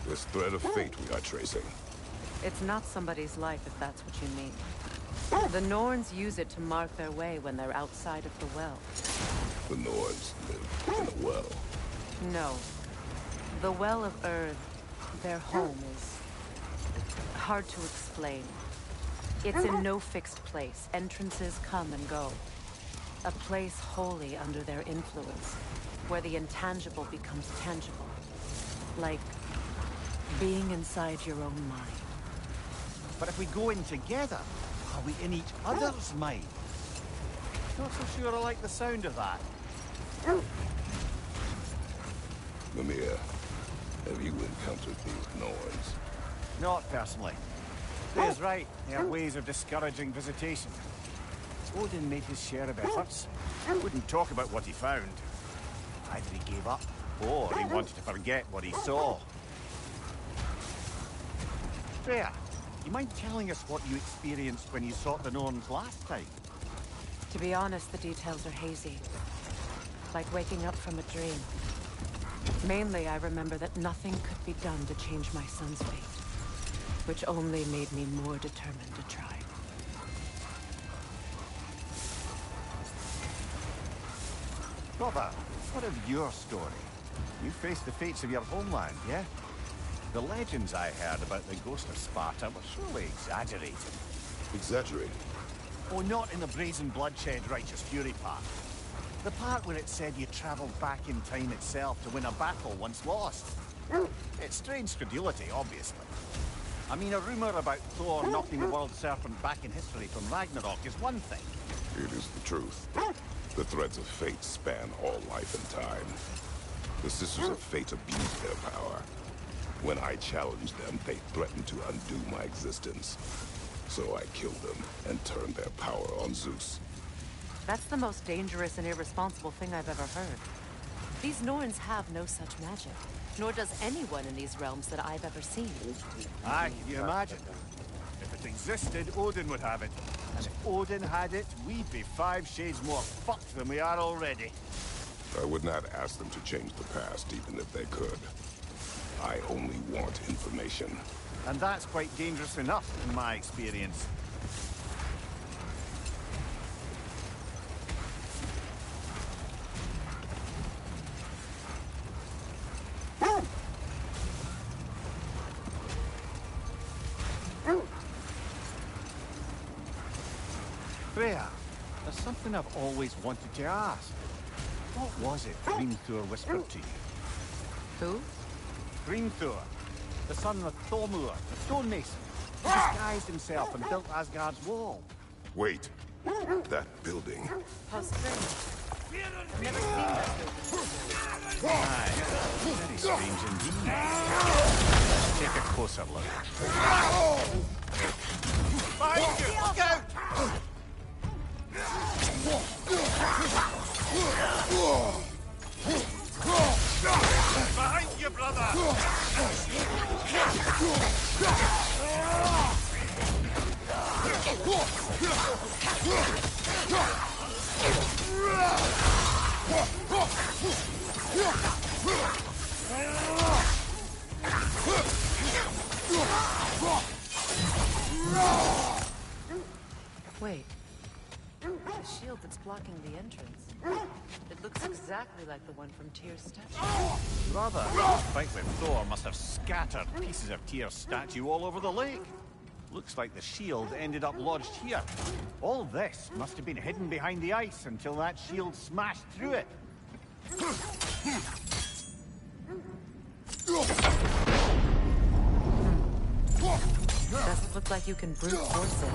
This thread of fate we are tracing. It's not somebody's life, if that's what you mean. The Norns use it to mark their way when they're outside of the well. The Nords live in a well. No. The Well of Earth, their home, is hard to explain. It's in no fixed place. Entrances come and go. A place wholly under their influence, where the intangible becomes tangible. Like being inside your own mind. But if we go in together, are we in each other's mind? Not so sure I like the sound of that. Mimir, have you encountered these Norns? Not personally. Dave's right. They have ways of discouraging visitation. Odin made his share of efforts. Wouldn't talk about what he found. Either he gave up, or he wanted to forget what he saw. Freya, you mind telling us what you experienced when you sought the Norns last time? To be honest, the details are hazy. Like waking up from a dream. Mainly, I remember that nothing could be done to change my son's fate. Which only made me more determined to try. Brother, what of your story? You faced the fates of your homeland, yeah? The legends I heard about the ghost of Sparta were surely exaggerated. Exaggerated? Oh, not in the brazen bloodshed righteous fury part. The part where it said you travelled back in time itself to win a battle once lost. It's strange credulity, obviously. I mean, a rumour about Thor knocking the world serpent back in history from Ragnarok is one thing. It is the truth. The threads of fate span all life and time. The Sisters of Fate abused their power. When I challenged them, they threatened to undo my existence. So I killed them and turned their power on Zeus. That's the most dangerous and irresponsible thing I've ever heard. These Norns have no such magic. Nor does anyone in these realms that I've ever seen. Aye, can you imagine? If it existed, Odin would have it. And if Odin had it, we'd be 5 shades more fucked than we are already. I would not ask them to change the past, even if they could. I only want information. And that's quite dangerous enough, in my experience. Freya, there's something I've always wanted to ask. What was it Hrimthur whispered to you? Who? Hrimthur, the son of Thormur, the stonemason. He disguised himself and built Asgard's wall. Wait. That building. How strange. I've never seen that building. Aye, very strange indeed. Take a closer look. Behind you! Look out! Behind you, brother! Wait. The shield that's blocking the entrance. It looks exactly like the one from Tyr's statue. Brother, this fight with Thor must have scattered pieces of Tyr's statue all over the lake. Looks like the shield ended up lodged here. All this must have been hidden behind the ice until that shield smashed through it. Doesn't look like you can brute force it.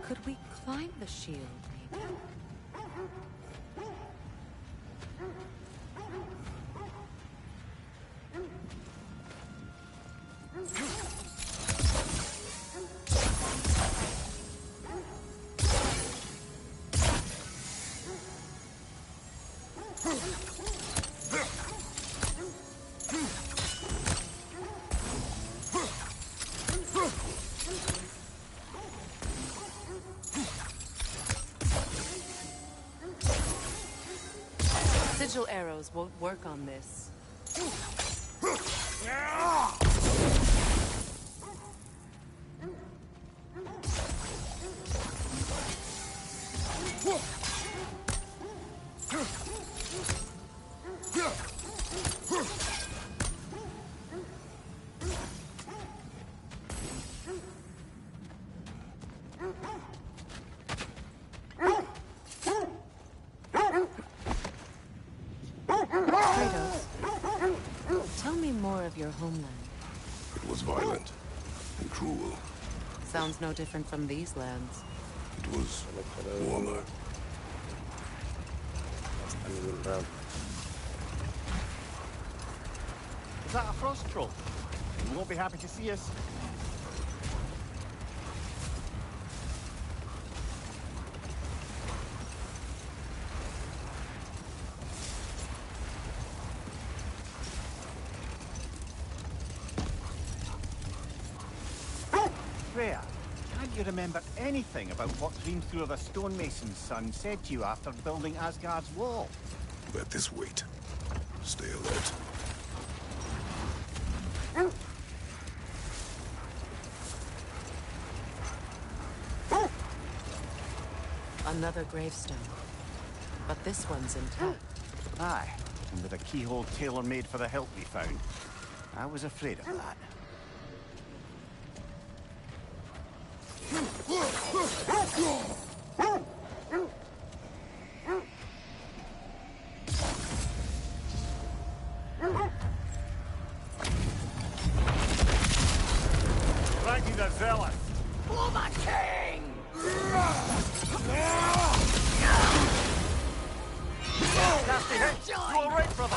Could we climb the shield, maybe? Sigil arrows won't work on this. Tell me more of your homeland. It was violent and cruel. Sounds no different from these lands. It was warmer. Is that a frost troll? You won't be happy to see us. Freya, can't you remember anything about what came through the stonemason's son said to you after building Asgard's wall? Let this wait. Stay alert. Another gravestone. But this one's intact. Aye, and with a keyhole tailor-made for the hilt we found. I was afraid of that. Raggy the Zealous! For the king! Nasty hit! You all right, brother?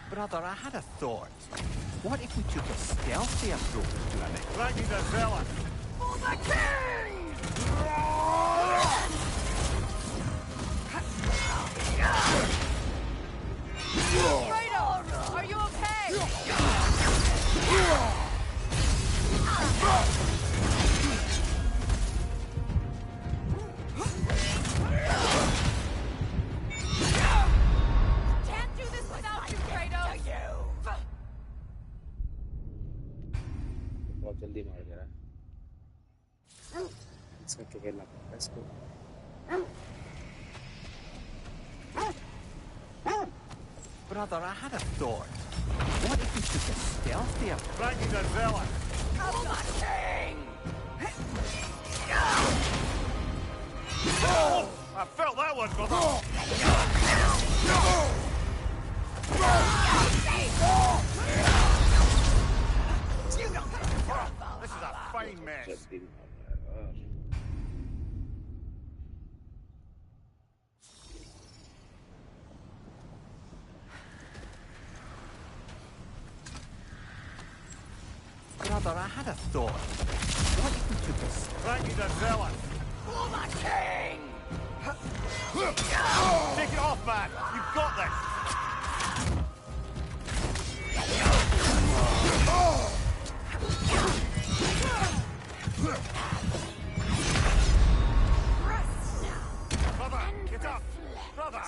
Brother, I had a thought. What if we took a stealthy approach to it? Raggy the Zealous! For the king! Kratos, are you okay? Can't do this without you, Kratos. बहुत जल्दी मार दे रहा है इसका क्या खेलना पड़ता है इसको Brother, I had a thought. What if we took a stealthy approach? Raggy the Zealous! For the king! Oh, I felt that one, brother! This is a fine mess. जल्दी मार रहा है यार Brother, I had a thought. What if we took a strike the zealot? For the king! Take it off, man! You've got this! Brother, get up! Brother!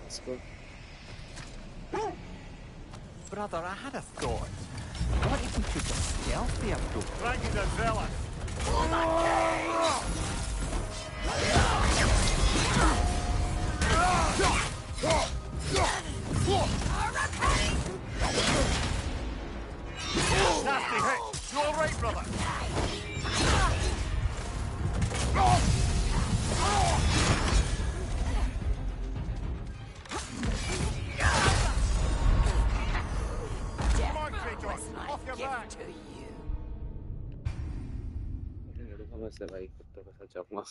Let's go. Brother, I had a thought. What if we took a stealthy approach? Frankie the Zealot! For the Nasty hit! You alright, brother? Come on, Kratos! Off your back! समझ से भाई कुत्तों के साथ चौकमा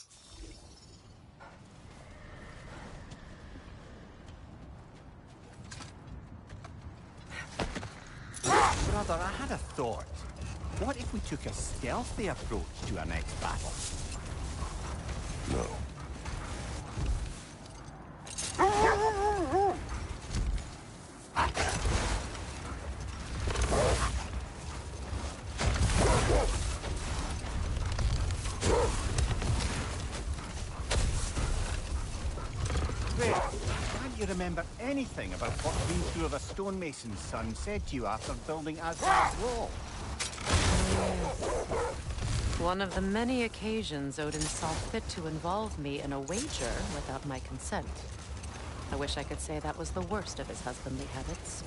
Brother, I had a thought. What if we took a stealthy approach to our next battle? No. Wait, can't you remember anything about what Greenthrough the stonemason's son said to you after building Asgard's wall? One of the many occasions Odin saw fit to involve me in a wager without my consent. I wish I could say that was the worst of his husbandly habits.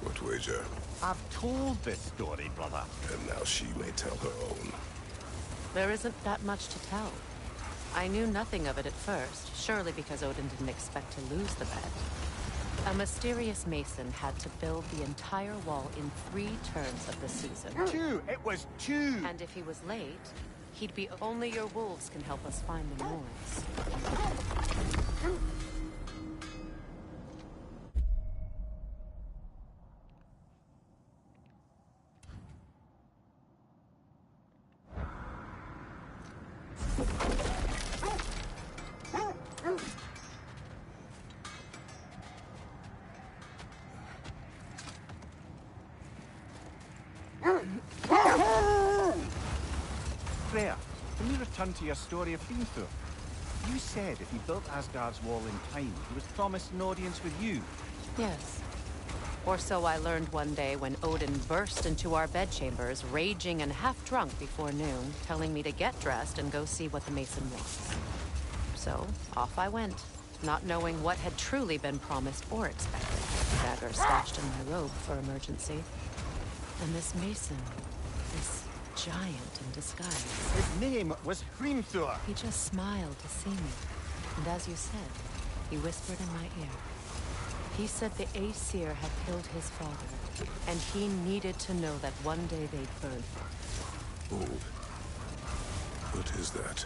What wager? I've told this story, brother. And now she may tell her own. There isn't that much to tell. I knew nothing of it at first, surely because Odin didn't expect to lose the bet. A mysterious mason had to build the entire wall in 3 turns of the season. 2! It was 2! And if he was late, he'd be only your wolves can help us find the noise. Freya, can we return to your story of Greenthrough? You said if he built Asgard's wall in time, he was promised an audience with you. Yes. Or so I learned one day when Odin burst into our bedchambers, raging and half-drunk before noon, telling me to get dressed and go see what the mason wants. So, off I went, not knowing what had truly been promised or expected. Dagger stashed in my robe for emergency. And this mason, this giant in disguise. His name was Hrimthur. He just smiled to see me. And as you said, he whispered in my ear. He said the Aesir had killed his father, and he needed to know that one day they'd burn. Oh. What is that?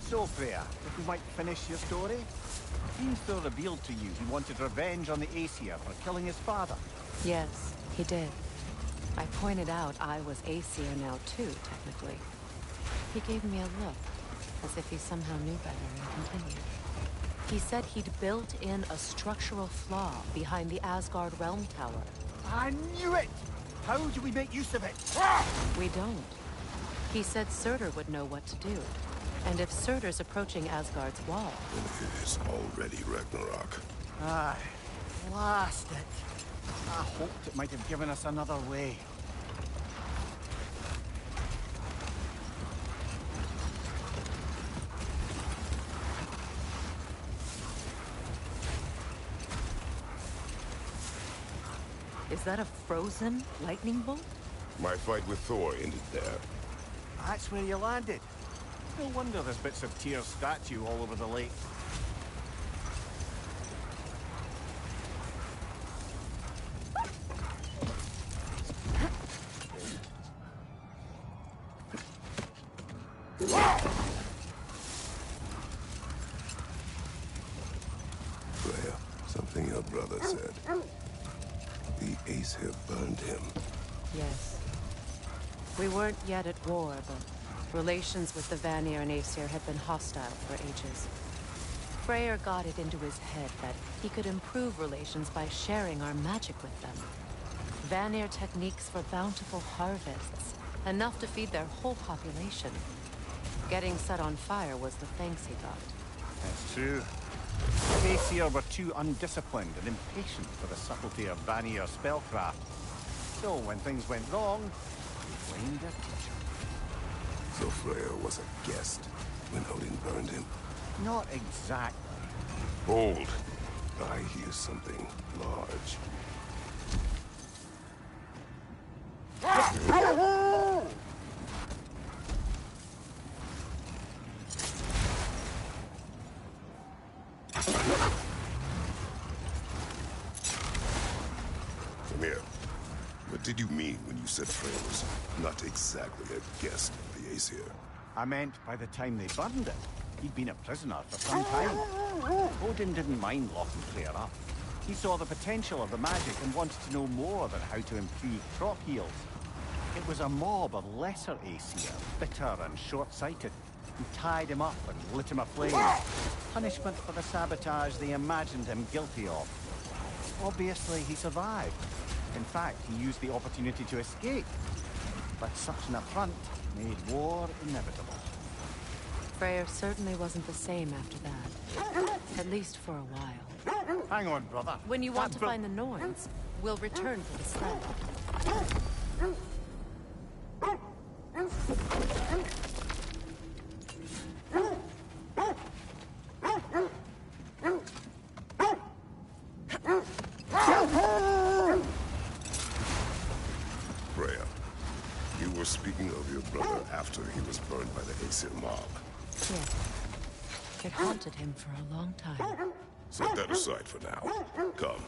So, Freya, if we might finish your story? Hrimthur revealed to you he wanted revenge on the Aesir for killing his father. Yes, he did. I pointed out I was Aesir now too, technically. He gave me a look, as if he somehow knew better and continued. He said he'd built in a structural flaw behind the Asgard Realm Tower. I knew it! How do we make use of it? We don't. He said Surtur would know what to do. And if Surtur's approaching Asgard's wall... Then it is already Ragnarok. Aye. Blast it. I hoped it might have given us another way. Is that a frozen lightning bolt? My fight with Thor ended there. That's where you landed. No wonder there's bits of Tyr's statue all over the lake. Freya, something your brother said. The Aesir burned him. Yes. We weren't yet at war, but relations with the Vanir and Aesir had been hostile for ages. Freyr got it into his head that he could improve relations by sharing our magic with them. Vanir techniques for bountiful harvests, enough to feed their whole population. Getting set on fire was the thanks he got. That's true. The Aesir were too undisciplined and impatient for the subtlety of Vanir spellcraft. So when things went wrong, they blamed their teacher. So Freya was a guest when Odin burned him. Not exactly. Hold. I hear something large. Come here. What did you mean when you said Freya was not exactly a guest of the Aesir? I meant by the time they burned it, he'd been a prisoner for some time. Odin didn't mind locking Freya up. He saw the potential of the magic and wanted to know more about how to improve crop yields. It was a mob of lesser Aesir, bitter and short-sighted, who tied him up and lit him aflame. Punishment for the sabotage they imagined him guilty of. Obviously, he survived. In fact, he used the opportunity to escape. But such an affront made war inevitable. Freyr certainly wasn't the same after that. At least for a while. Hang on, brother. When you want to find the Norns, we'll return for the sled. Freya, you were speaking of your brother after he was burned by the Aesir mob. Yes. It haunted him for a long time. Set that aside for now. Come.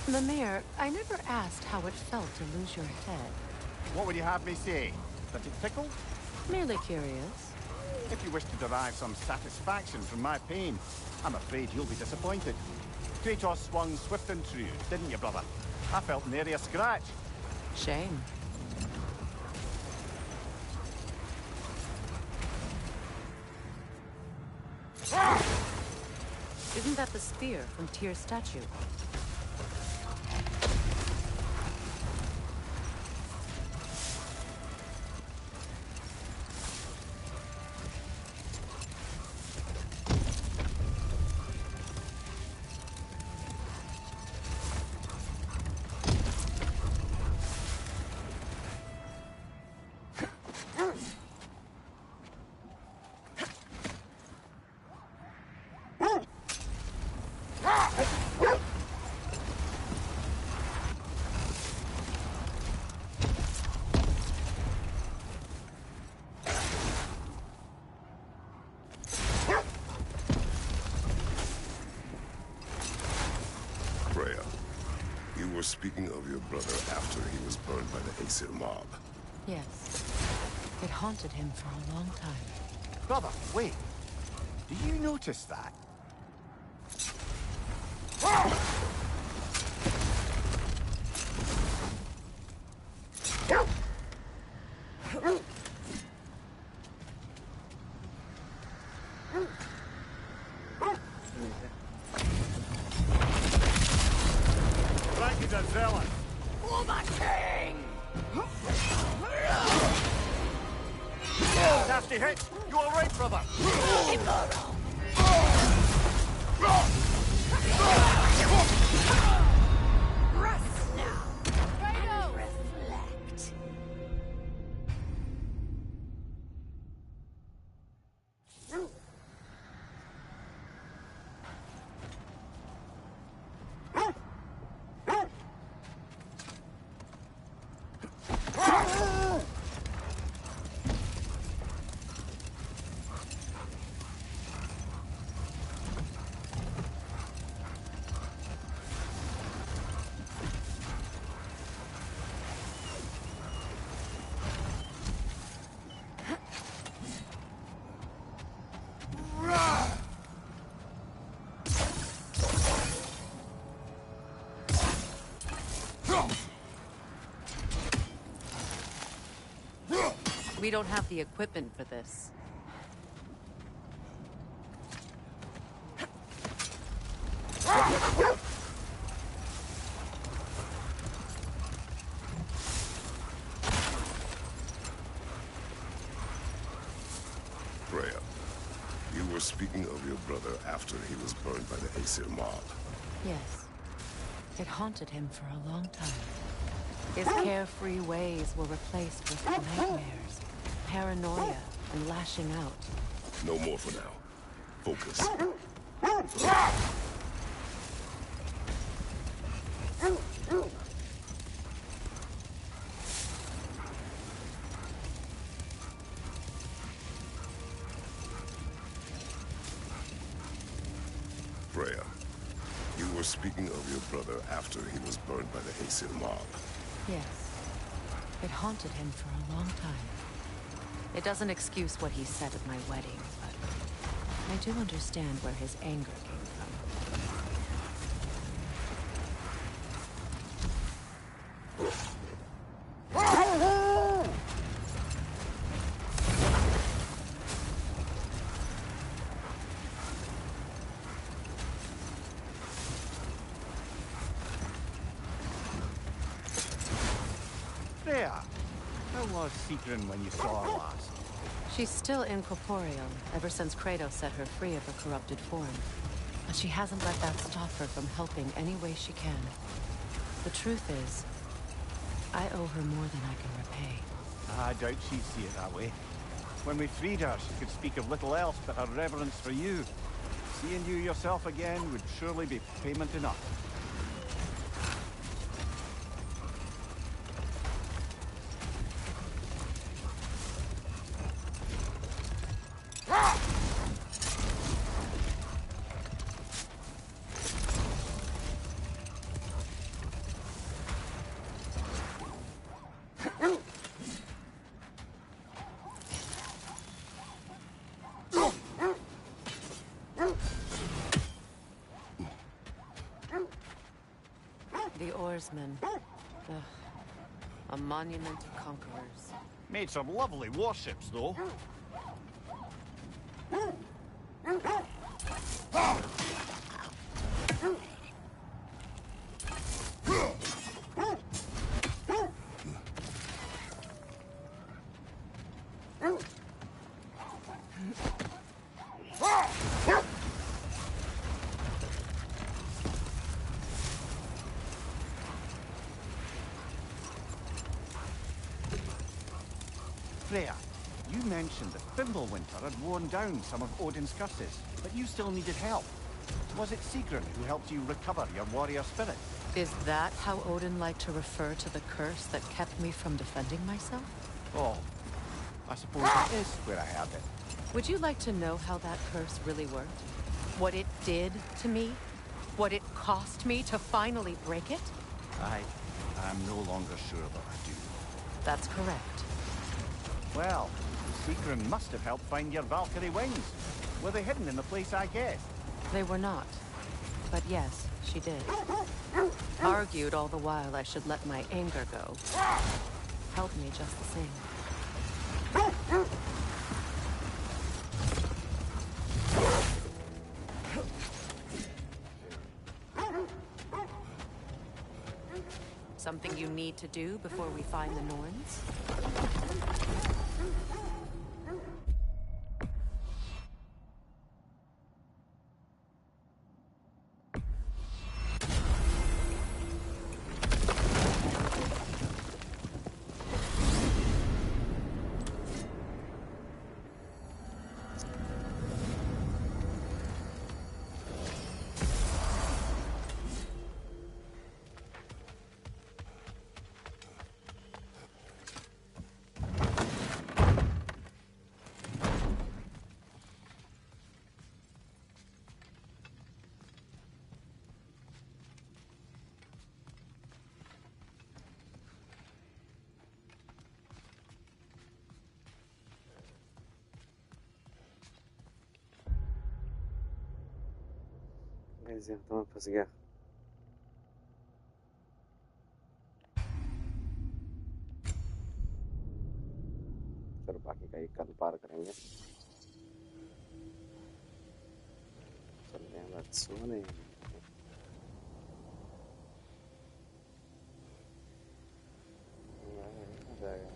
Mimir, I never asked how it felt to lose your head. What would you have me say? That it tickled? Merely curious. If you wish to derive some satisfaction from my pain, I'm afraid you'll be disappointed. Kratos swung swift and true, didn't you, brother? I felt nary a scratch. Shame. Isn't that the spear from Tyr's statue? Freya, you were speaking of your brother after he was burned by the Aesir mob. Yes. It haunted him for a long time. Brother, wait. Do you notice that? nasty hit. You all right, brother? Rest now. And reflect. We don't have the equipment for this. Freya, you were speaking of your brother after he was burned by the Aesir mob. Yes. It haunted him for a long time. His carefree ways were replaced with nightmares, paranoia, and lashing out. No more for now. Focus. Freya, you were speaking of your brother after he was burned by the Aesir mob. Yes. It haunted him for a long time. It doesn't excuse what he said at my wedding, but I do understand where his anger came from. Freya, how was Sigrun when you saw her last? She's still incorporeal, ever since Kratos set her free of her corrupted form. But she hasn't let that stop her from helping any way she can. The truth is, I owe her more than I can repay. I doubt she'd see it that way. When we freed her, she could speak of little else but her reverence for you. Seeing you yourself again would surely be payment enough. The oarsmen. Ugh. A monument to conquerors. Made some lovely warships, though. Freya, you mentioned that Fimbulwinter had worn down some of Odin's curses, but you still needed help. Was it Sigrun who helped you recover your warrior spirit? Is that how Odin liked to refer to the curse that kept me from defending myself? Oh, I suppose that is where I have it. Would you like to know how that curse really worked? What it did to me? What it cost me to finally break it? I'm no longer sure that I do. That's correct. Well, Sigrun must have helped find your Valkyrie wings. Were they hidden in the place I guessed? They were not. But yes, she did. Argued all the while I should let my anger go. Helped me just the same. Something you need to do before we find the Norns? ऐसे तो मैं फंस गया। फिर बाकी का एक कल पार करेंगे। चलते हैं बस सोने। आ जाएगा।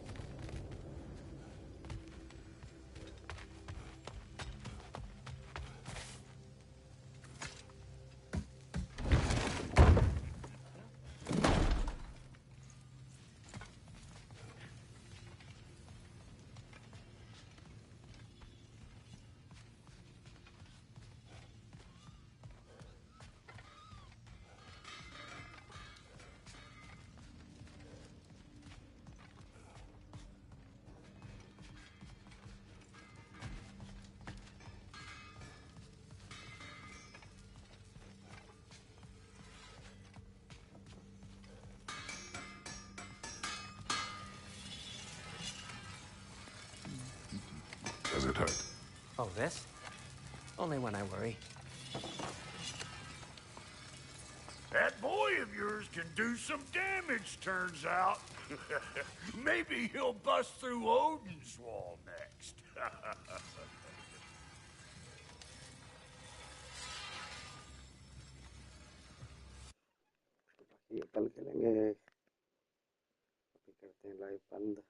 Does it hurt? Oh, this? Only when I worry. That boy of yours can do some damage, turns out. Maybe he'll bust through Odin's wall next. बाकी कल खेलेंगे। अभी करते हैं लाइव बंद।